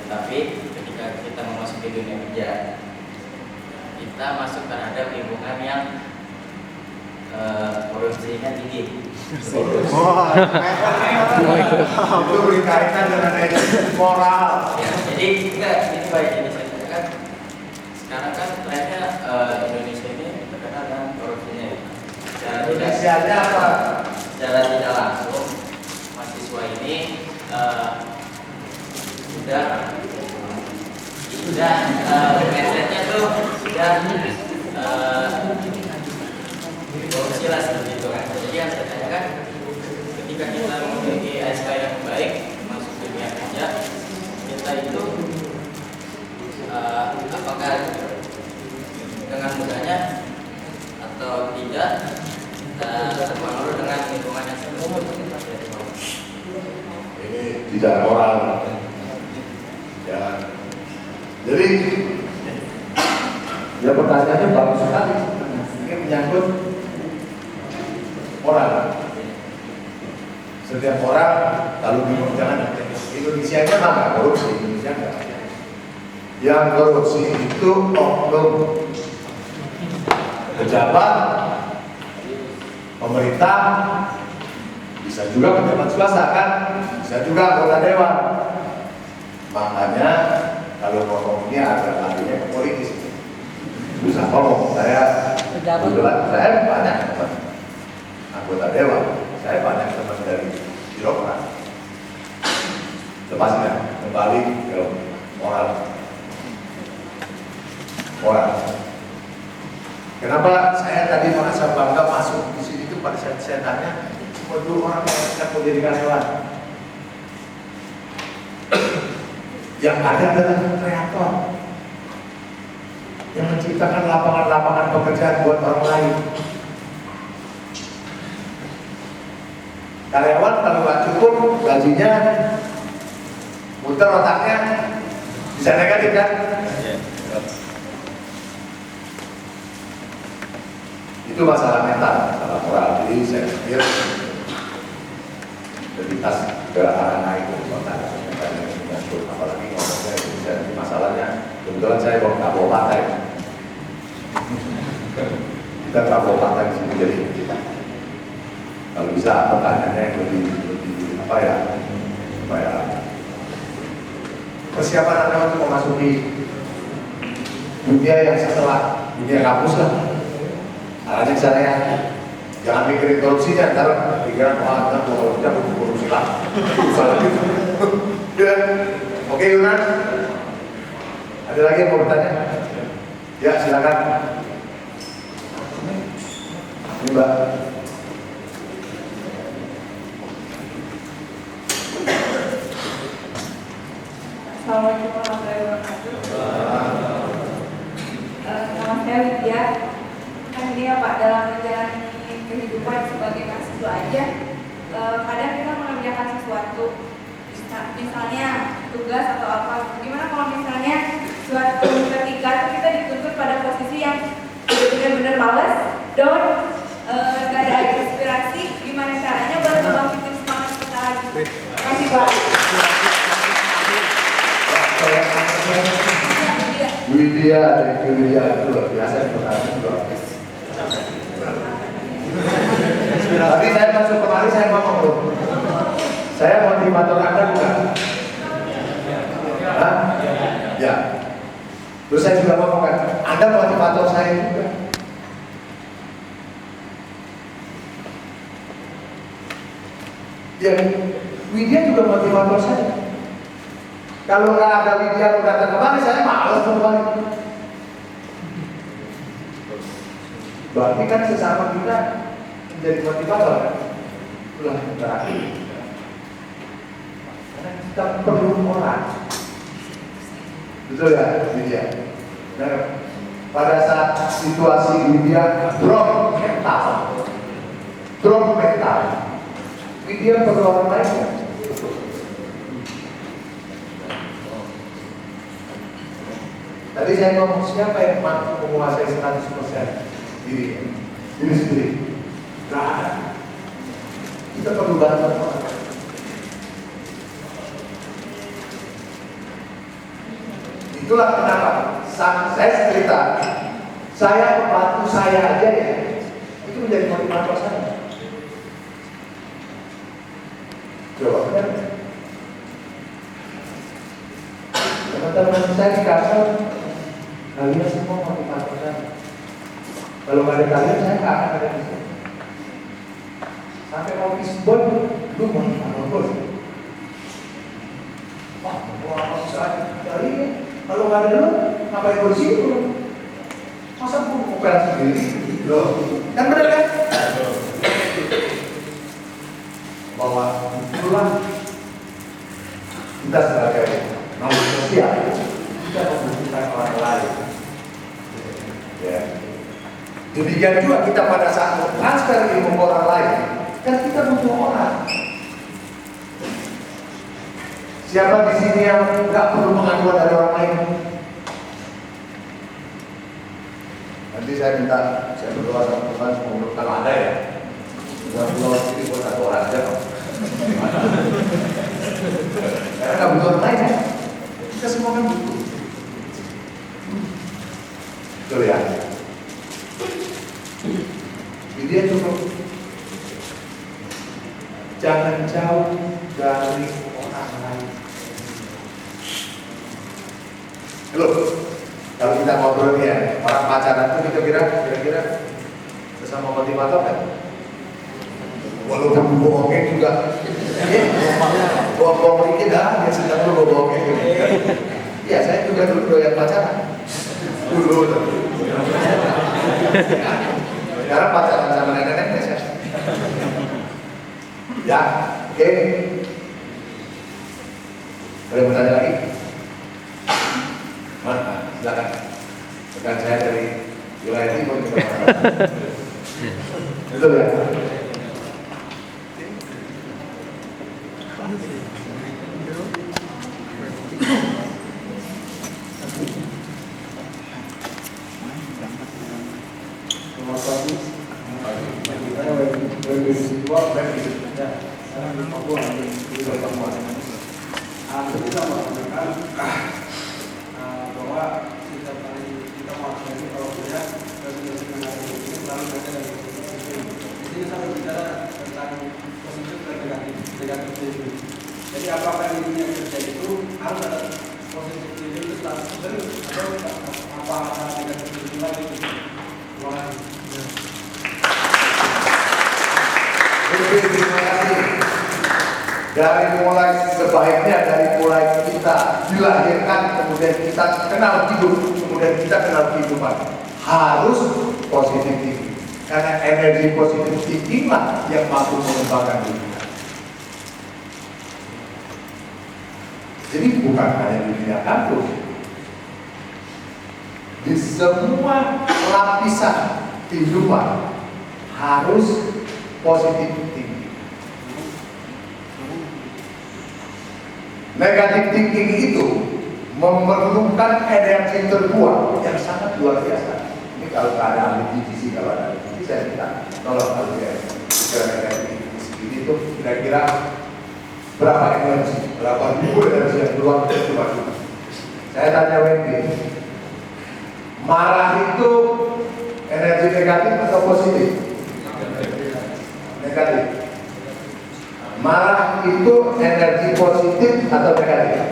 tetapi ketika kita memasuki dunia kerja, kita masuk terhadap lingkungan yang korupsinya tinggi. Itu berkaitan dengan etik moral. Ya, jadi ini baik ini saya katakan. Sekarang kan trennya Indonesia ini terkenal dengan korupsinya. Inisialnya apa? Secara tidak langsung mahasiswa ini sudah mindsetnya tuh sudah korupsi lah seperti itu. ketika kita memiliki SK yang baik masuk dunia kerja, kita itu apakah dengan mudahnya atau tidak terpengaruh dengan lingkungan yang tersebut. Ini tidak moral. Ya. Jadi, ya pertanyaannya bagus sekali. Ini menyangkut orang. Setiap orang kalau bingung jangan Indonesia nya nggak korupsi, Indonesia nggak. Yang korupsi itu oknum pejabat, pemerintah, bisa juga pejabat swasta kan, bisa juga anggota dewan. Makanya kalau ngomong ini agak larinya ke politis. Bisa ngomong, saya kebetulan saya banyak teman anggota dewan, saya banyak teman dari birokrat. Lepasnya kembali ke moral. Kenapa saya tadi merasa bangga masuk di sini itu pada saat saya tanya, waduh orang yang tidak menjadi karyawan. Yang ada adalah kreator yang menciptakan lapangan-lapangan pekerjaan buat orang lain. Karyawan kalau nggak cukup gajinya, muter otaknya, bisa negatif kan? Itu masalah mental, masalah moral. Jadi saya pikir identitas ke arah naik dari kota, apalagi ngomongnya Indonesia. Masalahnya kebetulan saya bawa partai. Kita bawa partai di sini, jadi kalau bisa pertanyaannya yang lebih apa ya persiapan Anda untuk memasuki dunia yang setelah dunia kampus lah. Arahnya saya jangan mikirin korupsinya, ntar pikiran wah kita korupsi lah. Ya, oke Yunan. Ada lagi yang mau bertanya? Ya silakan. Ini Mbak. Assalamualaikum warahmatullahi wabarakatuh. Nama saya Widya. Kan dia Pak dalam menjalani kehidupan sebagai mahasiswa aja, kadang kita mengerjakan sesuatu, misalnya tugas atau apa. Gimana kalau misalnya suatu ketika kita dituntut pada posisi yang benar-benar males, down, gak ada inspirasi, gimana caranya buat membangkitkan semangat kita lagi? Terima kasih Pak. Widya, itu luar biasa, pertanyaan luar biasa. Tapi saya masuk kemarin saya ngomong loh, saya motivator Anda bukan? Hah? Ya. Terus saya juga ngomong kan, Anda motivator saya juga. Ya, Widya juga motivator saya. Kalau nggak ada Widya yang datang kemari, saya malas kembali. Berarti kan sesama kita menjadi motivator kan? Itulah yang terakhir. Karena kita perlu orang. Betul ya, Widya? Nah, pada saat situasi Widya drop mental, Widya perlu orang lain kan? Tadi saya ngomong siapa yang mampu menguasai 100% diri sendiri? Gak ada. Kita perlu bantuan orang. Itulah kenapa saya cerita, saya membantu saya aja ya, itu menjadi motivator saya. Coba benar. Teman-teman saya di kantor, kalian semua motivator saya. Kalau nggak ada kalian, saya nggak akan ada di sini. Sampai office boy, lu motivator bos. Wah, mau bisa dari ini. Kalau nggak ada lu, ngapain kursi itu? Masa aku mau sendiri? Loh, kan bener kan? Mau kehidupan. Kita sebagai makhluk sosial, kita membutuhkan orang lain. Ya. Demikian juga kita pada saat transfer ilmu ke orang lain, kan kita butuh orang. Siapa di sini yang nggak perlu pengaduan dari orang lain? Nanti saya minta, saya berdoa sama Tuhan semoga kalau ada ya, buat pulau sini buat satu orang aja kok. Karena nggak butuh orang lain ya. Kita semua kan butuh. Betul ya. Jadi dia cukup. Jangan jauh dari orang lain. Halo, kalau kita ngobrol nih ya, orang pacaran itu kira-kira sesama motivator kan? Walaupun bohongnya juga, bohong dikit dah, dia sedang dulu bohongnya gitu. Iya, saya juga dulu doyan pacaran. Dulu. Sekarang pacaran sama nenek-nenek saya. Ya, oke. Ada yang bertanya lagi? Mana? Silakan. Rekan saya dari wilayah timur juga. Betul ya? Jadi apakah ini yang terjadi itu harus ada positif itu terus atau apa negatif itu lagi? Terima kasih. Dari mulai sebaiknya dari mulai kita dilahirkan, kemudian kita kenal hidup, kemudian kita kenal kehidupan harus positif tinggi. Karena energi positif tinggi lah yang mampu mengembangkan diri kita. Jadi bukan hanya di dunia kampus, di semua lapisan kehidupan harus positif tinggi. Negatif thinking itu memerlukan energi terbuang yang sangat luar biasa. Ini kalau ada ahli divisi, kalau ada divisi saya minta tolong kalau ya negatif thinking ini tuh kira-kira berapa energi, berapa ribu energi yang keluar dari tubuh. Saya tanya Wendy, marah itu energi negatif atau positif? Negatif. Marah itu energi positif atau negatif?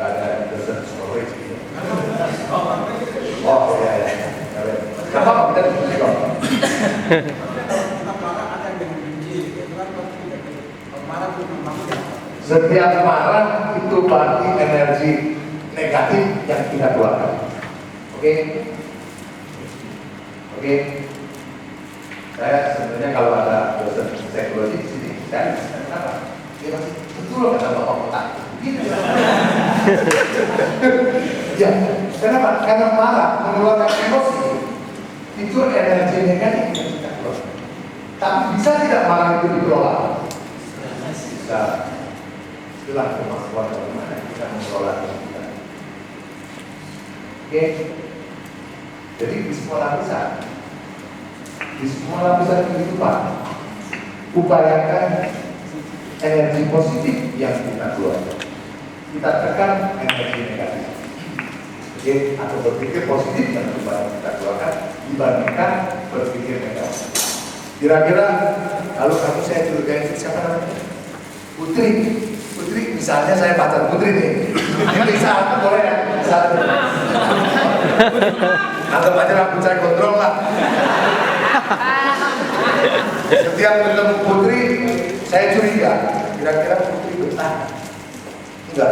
Gak ada dosen psikologi gitu. Oh iya ya. Kenapa kita psikolog? Setiap marah itu berarti energi negatif yang kita keluarkan. Oke? Oke? Saya sebenarnya kalau ada dosen psikologi di sini, saya kenapa? Dia masih betul kata bapak otak. Gitu. Ya, kenapa? Karena marah mengeluarkan emosi itu energi negatif yang kita keluarkan. Tapi bisa tidak marah itu dikelola? Bisa. Itulah kemampuan bagaimana kita mengelola diri kita. Oke? Jadi di semua lapisan kehidupan, upayakan energi positif yang kita keluarkan. Kita tekan energi negatif. Oke? Atau berpikir positif yang kita keluarkan dibandingkan berpikir negatif. Kira-kira kalau kamu saya curigai siapa namanya? Putri, misalnya saya pacar Putri nih. Ini saat boleh ya? Saat. Anggap aja rambut saya gondrong lah. Setiap ketemu Putri, saya curiga. Kira-kira Putri betah? Enggak.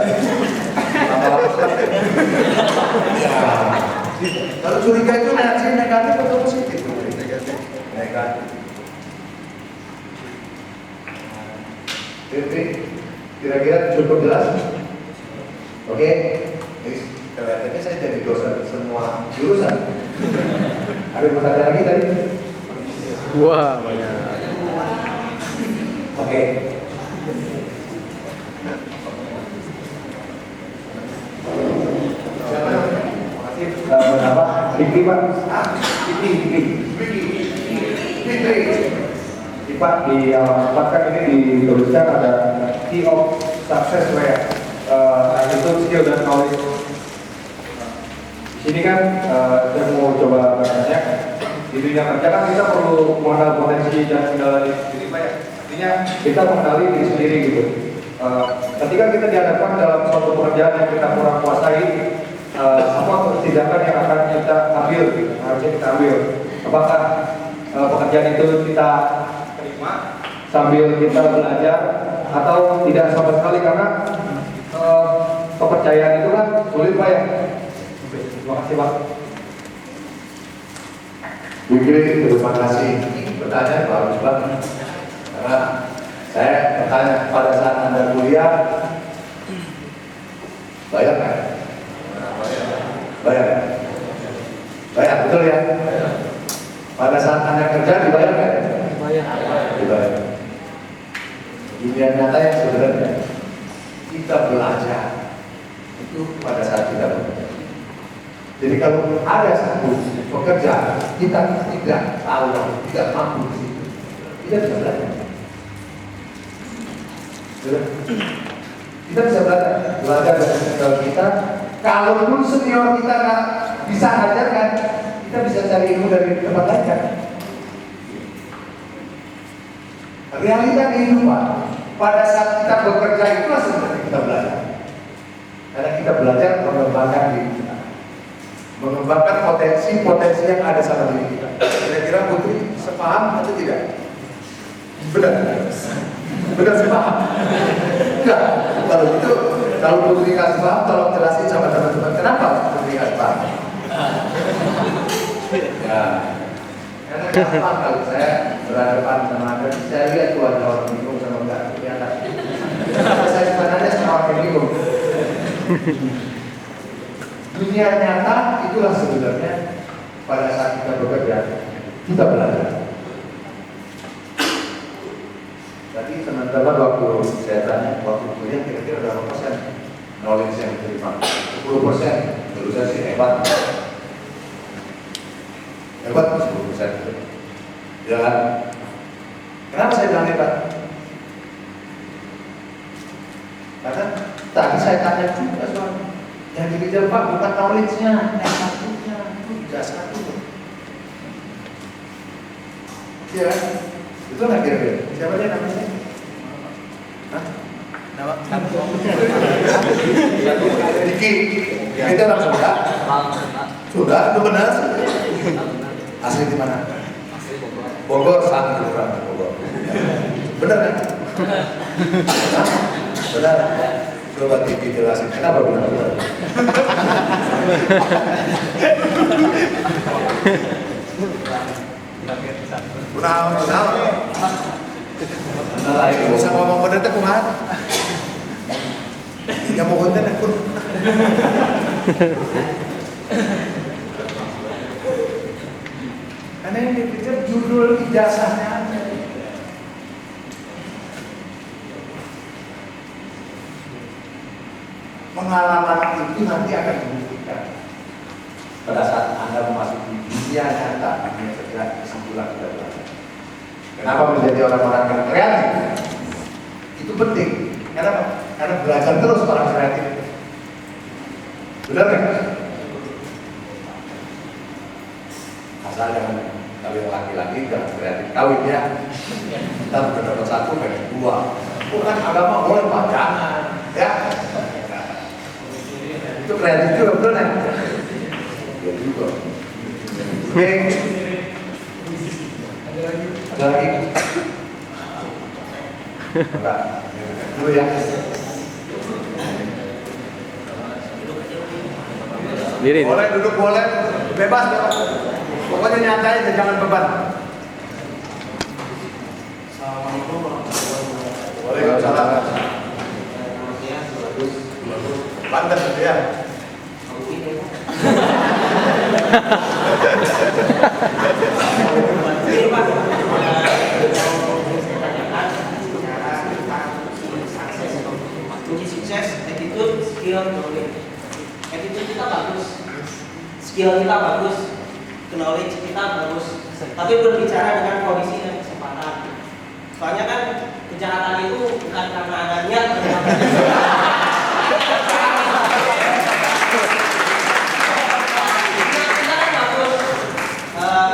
Lama-lama. Ya. Kalau curiga itu reaksi negatif atau positif? Negatif. Oke, kira-kira cukup jelas? Oke, kelihatannya saya jadi dosen semua jurusan. Ada pertanyaan lagi tadi? Wah, banyak. Oke. Siapa namanya? Makasih. Berapa? Fikri Pak. Fikri. Pak, di alamat 4 kan ini dituliskan ada key of success where itu skill dan knowledge. Di sini kan saya mau coba bertanya, di dunia kerja kan kita perlu mengenal potensi dan kendala diri sendiri, Pak ya. Artinya kita mengenali diri sendiri gitu. Ketika kita dihadapkan dalam suatu pekerjaan yang kita kurang kuasai, apa tindakan yang akan kita ambil, harusnya kita ambil. Apakah pekerjaan itu kita terima sambil kita belajar atau tidak sama sekali, karena kepercayaan itu kan sulit, Pak ya. Terima kasih, Pak. Fikri, terima kasih. Ini pertanyaan bagus banget. Karena saya bertanya, pada saat Anda kuliah, bayar kan? Bayar. Bayar, betul ya? Pada saat Anda kerja, dibayar kan? Dibayar. Dunia nyata yang sebenarnya kita belajar itu pada saat kita bekerja. Jadi kalau ada satu pekerjaan kita tidak tahu, tidak mampu di situ, kita bisa belajar. Kita bisa belajar dari senior kita. Kalaupun senior kita nggak bisa ajarkan, kita bisa cari ilmu dari tempat lain kan. Realita kehidupan pada saat kita bekerja itulah sebenarnya kita belajar. Karena kita belajar mengembangkan diri kita, mengembangkan potensi-potensi yang ada sama diri kita. Kira-kira Putri sepaham atau tidak? Benar? Benar sepaham? Enggak. Kalau itu, kalau Putri kasih paham, tolong jelasin sama teman-teman kenapa Putri kasih paham. Ya, karena gampang kalau saya berhadapan sama Anda, saya lihat tuh ada orang bingung sama enggak kelihatan. Saya sebenarnya sama orang bingung. Dunia nyata itulah sebenarnya pada saat kita bekerja, kita belajar. Tadi teman-teman waktu saya tanya, waktu kuliah kira-kira berapa persen knowledge yang diterima? 10%. Dulu saya sih hebat. Hebat 10%. Ya kan? Kenapa saya bilang hebat? Karena tadi saya tanya juga soal yang dikejar Pak bukan knowledge-nya, S1-nya, itu ijazah itu. Iya kan? Itu nggak kira-kira? Siapa dia namanya? Hah? Nama? Diki. Kita langsung sudah. Sudah, itu benar. Asli di mana? Bogor, Sangat Kelurahan Bogor. Benar kan? Benar. Coba Diki jelasin kenapa benar? Benar. Bisa ngomong bener teh kumaha? Ya mohon teh kun. Karena yang dipikir judul ijazahnya aja. Pengalaman itu nanti akan membuktikan pada saat Anda memasuki dunia nyata, dunia kerja, kesimpulan kita belajar. Kenapa menjadi orang-orang yang kreatif? Itu penting. Kenapa? Karena belajar terus orang kreatif. Benar kan? Asal jangan kawin laki-laki, jangan kreatif kawin ya. Kita sudah dapat satu, pengen dua. Bukan agama boleh pacaran, ya. Itu kreatif juga, betul kan? Ya juga. Oke. Ada lagi? Enggak. Dulu ya. Diri. Boleh duduk boleh. Bebas. Pokoknya nyantai aja, jangan beban. Assalamualaikum warahmatullahi wabarakatuh. Waalaikumsalam. Banten gitu ya. Kunci sukses, attitude, skill, knowledge. Attitude kita bagus, skill kita bagus, knowledge kita bagus. Tapi berbicara dengan kondisi dan kesempatan. Soalnya kan kejahatan itu bukan karena ada niat. Kita kan bagus,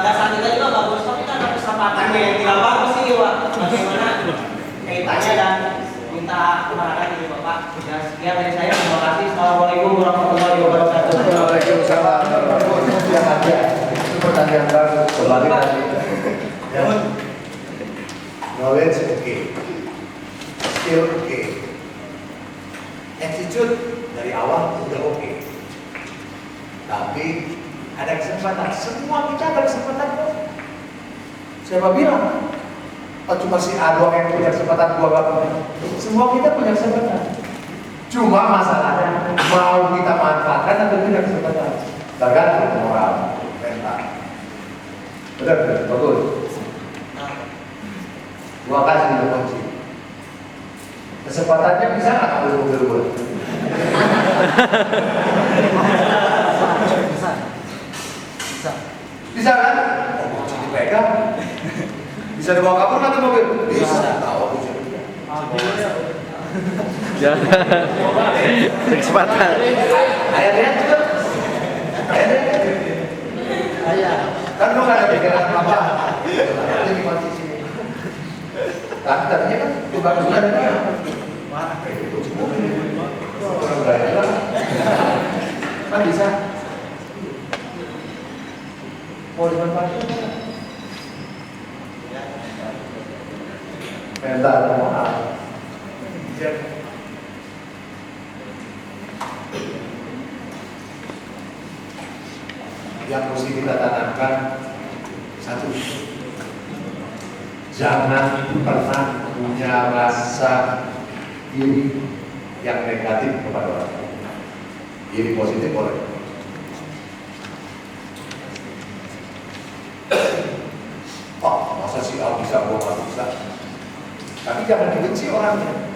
dasar kita juga bagus, tapi karena kesempatannya yang tidak bagus sih, Pak. Bagaimana kaitannya dan minta arahan dari Bapak. Ya, sekian dari saya. Terima kasih. Assalamualaikum warahmatullahi wabarakatuh. Waalaikumsalam. Yang ada itu pertanyaan bagus. Kembali tadi. Ya. Knowledge oke, skill oke, attitude dari awal udah oke. Tapi ada kesempatan. Semua kita ada kesempatan kok. Siapa bilang? Oh, cuma si A doang yang punya kesempatan, gua gak punya. Semua kita punya kesempatan. Cuma masalahnya mau kita manfaatkan atau tidak kesempatan. Tergantung moral, mental. Benar, bagus. Gua kasih dulu kunci. Kesempatannya bisa nggak ambil mobil gua? Bisa kan? Oh, kunci dipegang. Bisa dibawa kabur nggak tuh mobil? Bisa. Tahu kunci. Jangan. Kesempatan. Ayo lihat juga. Kan lu nggak ada pikiran apa? Ini kunci sini. Tapi tadinya kan juga sudah ada dia. Mana kayak itu mobil? Orang berani lah. Kan bisa. Mau dimanfaatkan? Mental moral. Siap. Yang mesti kita tanamkan satu, jangan pernah punya rasa iri yang negatif kepada orang lain. Iri positif boleh. Oh, masa si A bisa, gua nggak bisa. Tapi jangan dibenci orangnya.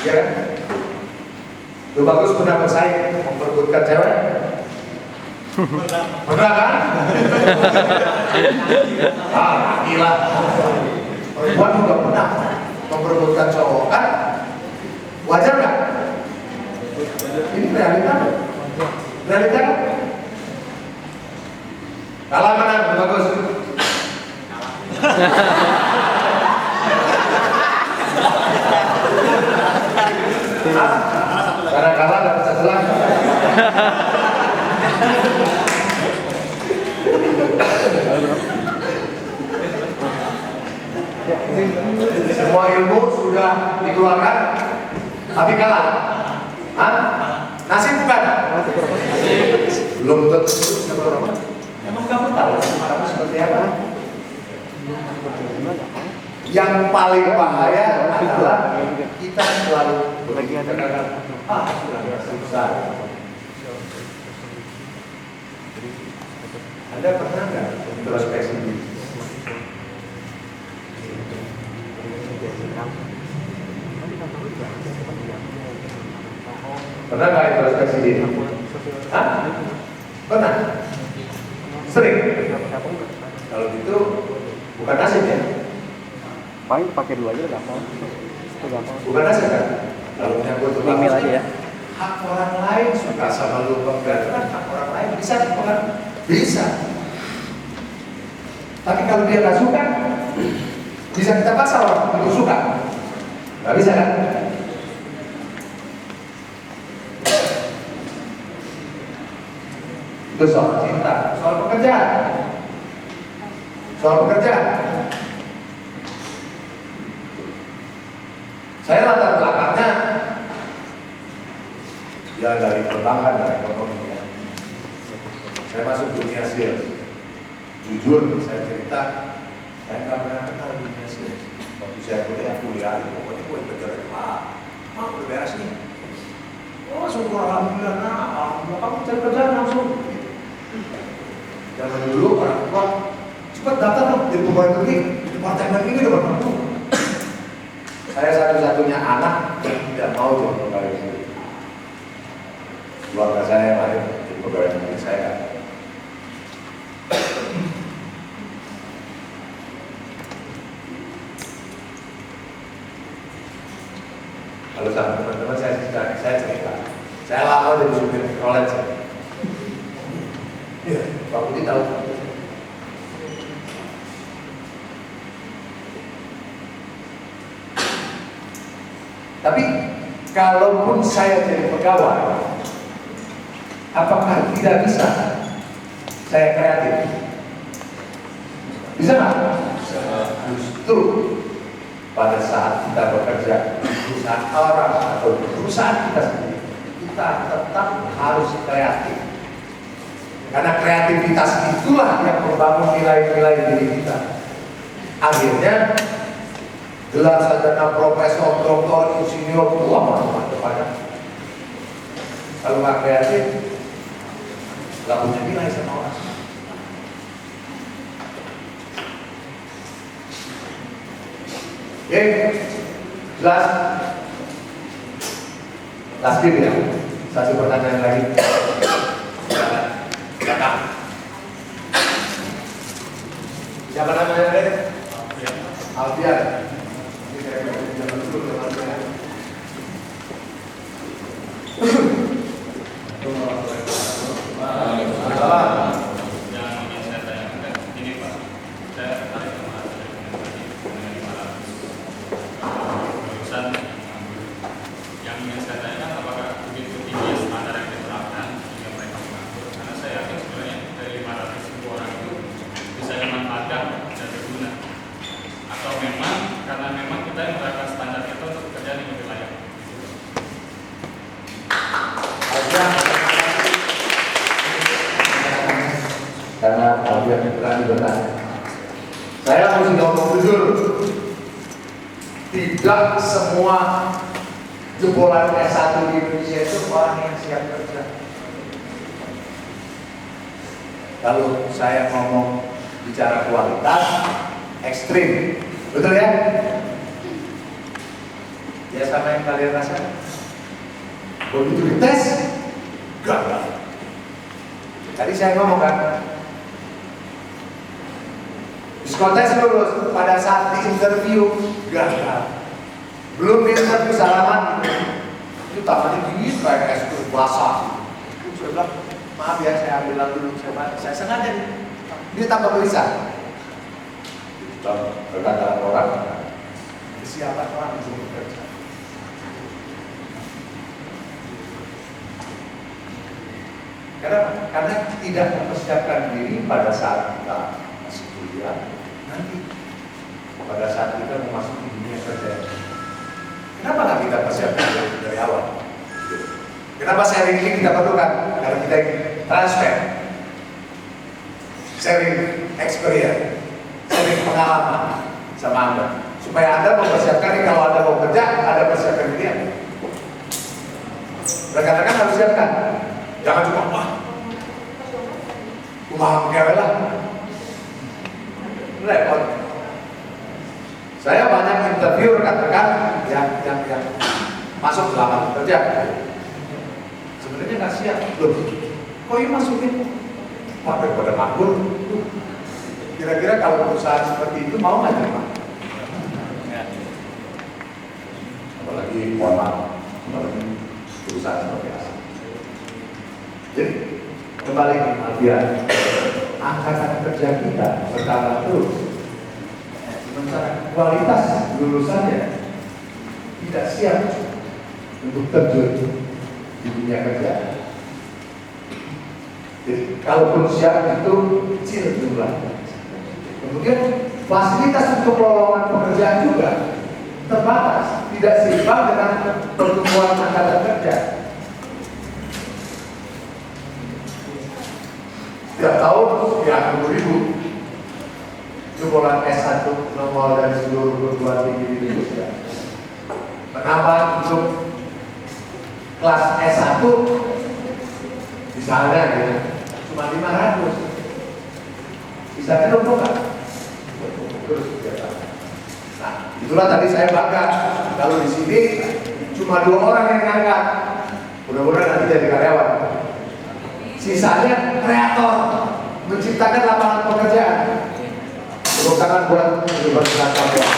Ya kan? Lu bagus pernah bersaing memperebutkan cewek? Pernah kan? Gila. Perempuan juga pernah memperebutkan cowok kan? Wajar nggak? Ini realita. Realita kan? Kalah menang, bagus. Karena kalah dapat setelah. Semua ilmu sudah dikeluarkan, tapi kalah. Hah? Nasib bukan? Belum tentu. Emang kamu tahu kamu seperti apa? Yang paling bahaya adalah kita selalu berkata, sudah susah. Anda pernah nggak introspeksi diri? Pernah nggak introspeksi diri? Hah? Pernah? Sering? Kalau gitu bukan nasib ya? Paling pakai dua aja gampang. Itu gampang. Bukan nasib kan? Kalau menyangkut Email aja ya. hak orang lain suka sama lu berarti kan hak orang lain bisa bukan? Bisa. Tapi kalau dia nggak suka, bisa kita paksa orang untuk suka? Nggak bisa kan? Itu soal cinta, soal pekerjaan. Soal pekerjaan. Saya latar belakangnya ya dari perbankan dan ekonomi ya. Saya masuk dunia sales. Jujur, saya cerita, saya nggak pernah kenal dunia sales. Waktu saya kuliah, pokoknya gue kejar udah beres nih. Oh, syukur alhamdulillah, alhamdulillah kamu cari kerjaan langsung. Zaman dulu orang tua cepat datang dong jadi pegawai negeri, di partai ini udah bermantu. Saya satu-satunya anak yang tidak mau jadi pegawai negeri. Keluarga saya yang lain jadi pegawai negeri saya. Lalu sama teman-teman saya cerita, saya lama jadi supir Rolex. Iya, Pak Budi tahu. Tapi kalaupun saya jadi pegawai, apakah tidak bisa saya kreatif? Bisa nggak? Justru pada saat kita bekerja di perusahaan orang atau di perusahaan kita sendiri, kita tetap harus kreatif. Karena kreativitas itulah yang membangun nilai-nilai diri kita. Akhirnya gelar sarjana, profesor, doktor, insinyur, tua mana depannya. Kalau nggak kreatif, nggak punya nilai sama orang. Oke, jelas. Last tip ya. Satu pertanyaan lagi. Silakan. Siapa namanya deh? Alfian. Ini saya jangan dulu dengan Alfian. Karena Alfian berani bertanya, saya harus ngomong jujur, tidak semua jebolan S1 di Indonesia itu orang yang siap kerja. Kalau saya ngomong bicara kualitas ekstrim, betul ya? Ya sama yang kalian rasakan. Begitu dites, gagal. Tadi saya ngomong kan, psikotes lulus, pada saat di interview gagal. Belum di interview salaman, itu tangannya dingin kayak es krim basah. Saya bilang, maaf ya saya ambil dulu, saya sengaja nih. Dia tambah gelisah. Berkata orang, kesiapan orang itu bekerja. Karena tidak mempersiapkan diri pada saat kita masih kuliah, nanti pada saat kita memasuki dunia kerja. Kenapa nggak kita persiapkan dari awal? Kenapa sharing ini kita perlukan? Karena kita transfer, sharing experience, sharing pengalaman sama Anda, supaya Anda mempersiapkan ini. Kalau Anda mau kerja, Anda persiapkan diri Anda. Rekan-rekan harus siapkan. Jangan cuma paham gawe lah, repot. Saya banyak interview rekan-rekan yang masuk ke lapangan kerja. Sebenarnya nggak siap, loh. Kok ini masukin? Wah, daripada nganggur. Kira-kira kalau perusahaan seperti itu mau nggak terima? Apalagi mohon maaf, apalagi perusahaan seperti apa? Jadi kembali ke Alfian, angkatan kerja kita bertambah terus. Sementara kualitas lulusannya tidak siap untuk terjun di dunia kerja. Jadi kalaupun siap itu kecil jumlahnya. Kemudian fasilitas untuk lowongan pekerjaan juga terbatas, tidak seimbang dengan pertumbuhan angkatan kerja. Setiap tahun ya 10.000 jumlah S1 nomor dari seluruh perguruan tinggi di Indonesia. Kenapa untuk kelas S1 misalnya ya, cuma 500? Bisa kan bukan? Terus ya. Nah, itulah tadi saya bangga kalau di sini cuma 2 orang yang ngangkat. Mudah-mudahan nanti jadi karyawan. Sisanya kreator, menciptakan lapangan pekerjaan. Tepuk tangan buat Universitas Papua.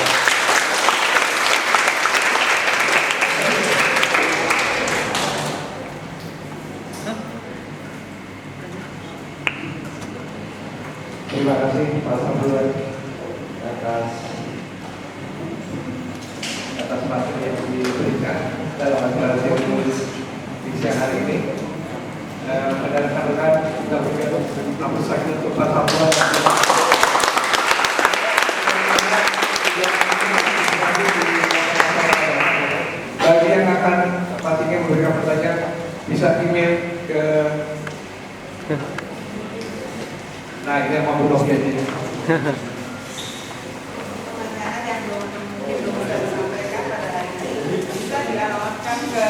Terima kasih Pak Sambulan atas materi yang diberikan dalam acara menulis di siang hari ini. Dan rekan-rekan kita berikan aplaus lagi untuk Pak Sambulan. Bagi yang akan pastinya memberikan pertanyaan bisa email ke nah ini yang mau blog ya jadi pertanyaan yang belum bisa disampaikan pada hari ini bisa dialamatkan ke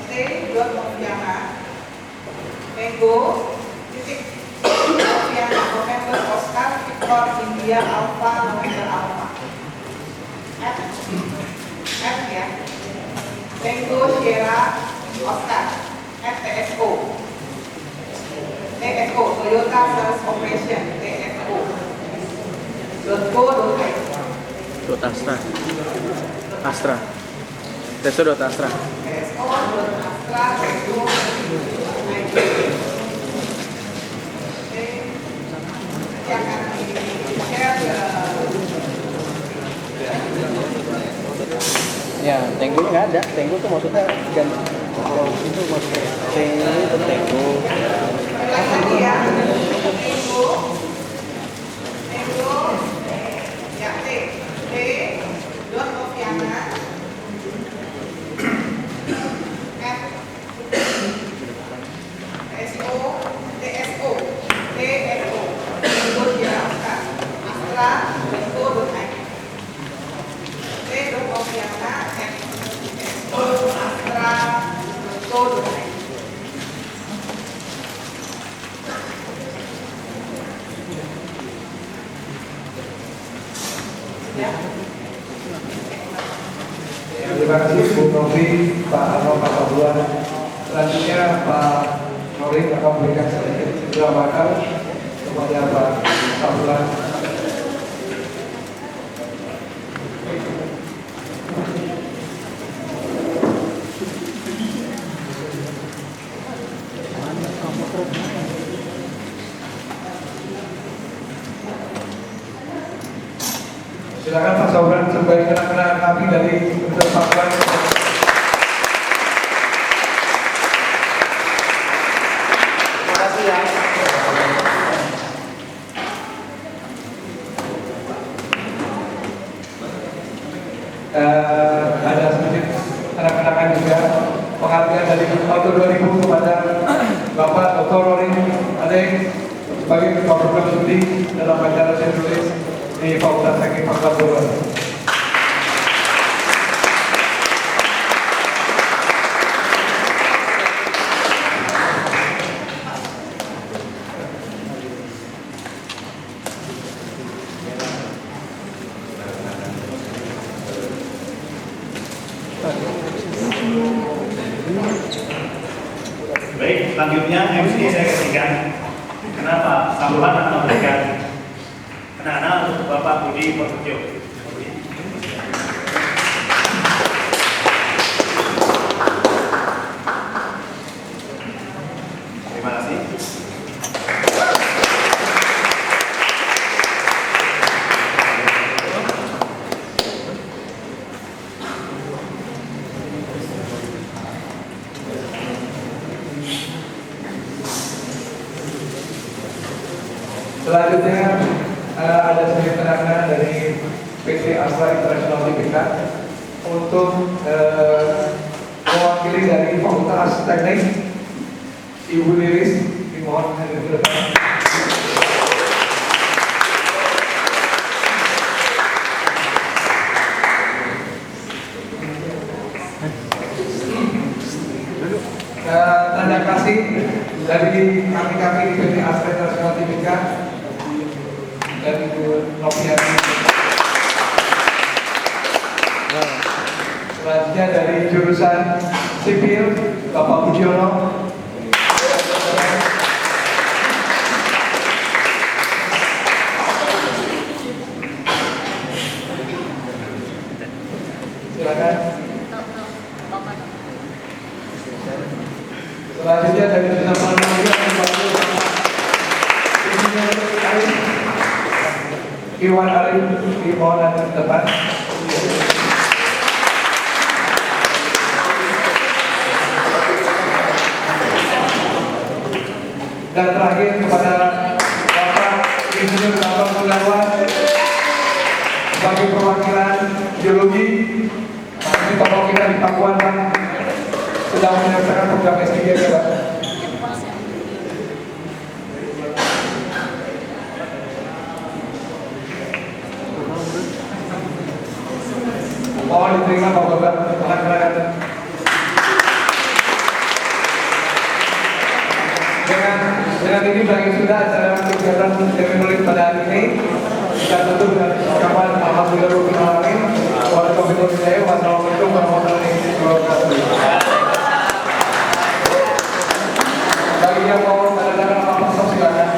t.noviana November Oscar Victor India Alpha November Alpha F ya Tango Sierra Oscar TSO Toyota Sales Operation TSO .co.id Astra Teso.astra ya, Tenggo nggak ada. Tenggo tuh maksudnya ganti. Kalau itu maksudnya Tenggo itu Tenggo. lagi ya ya T.Noviana TSO Tango Sierra Astra .co.id T.Noviana TSO Astra .co.id Terima kasih Bu Novi, Pak Arno, Pak Pabuan. Selanjutnya Pak Nori akan memberikan sedikit jawaban kepada Pak Pabuan. Silakan Pak Sauran sebagai kenang-kenangan kami dari Universitas Papua. Terima kasih ya. Ada sedikit kenang-kenangan juga penghargaan dari tahun 2000 kepada Bapak Dr. Rory Adeng sebagai Ketua Program Studi dalam acara saya tulis di Fakultas Teknik Pangkalan. Baik, selanjutnya MC saya kasihkan. Kenapa? Sambutan akan memberikan kenangan untuk Bapak Budi Prasetyo. Terima kasih. Selanjutnya ada sedikit kenangan dari PT Astra International TBK untuk mewakili dari Fakultas Teknik Ibu Liris, dimohon hadir ke depan. dari Ibu Noviani. Selanjutnya dari jurusan sipil Bapak Budiono. Silakan. Selanjutnya dari jurusan Iwan Arif dimohon ke depan. Dan terakhir kepada Bapak Insinyur Bambang Gunawan sebagai perwakilan geologi. Ini tokoh kita di Pakuan sedang menyelesaikan program S3 ya Pak. Mohon diterima Bapak-Bapak, silakan. Dengan ini bagi sudah acara kegiatan terminologi pada hari ini kita tutup dengan ucapan alhamdulillahirobbilalamin. Wassalamualaikum warahmatullahi wabarakatuh. Bagi yang mau tanda tangan apa silakan.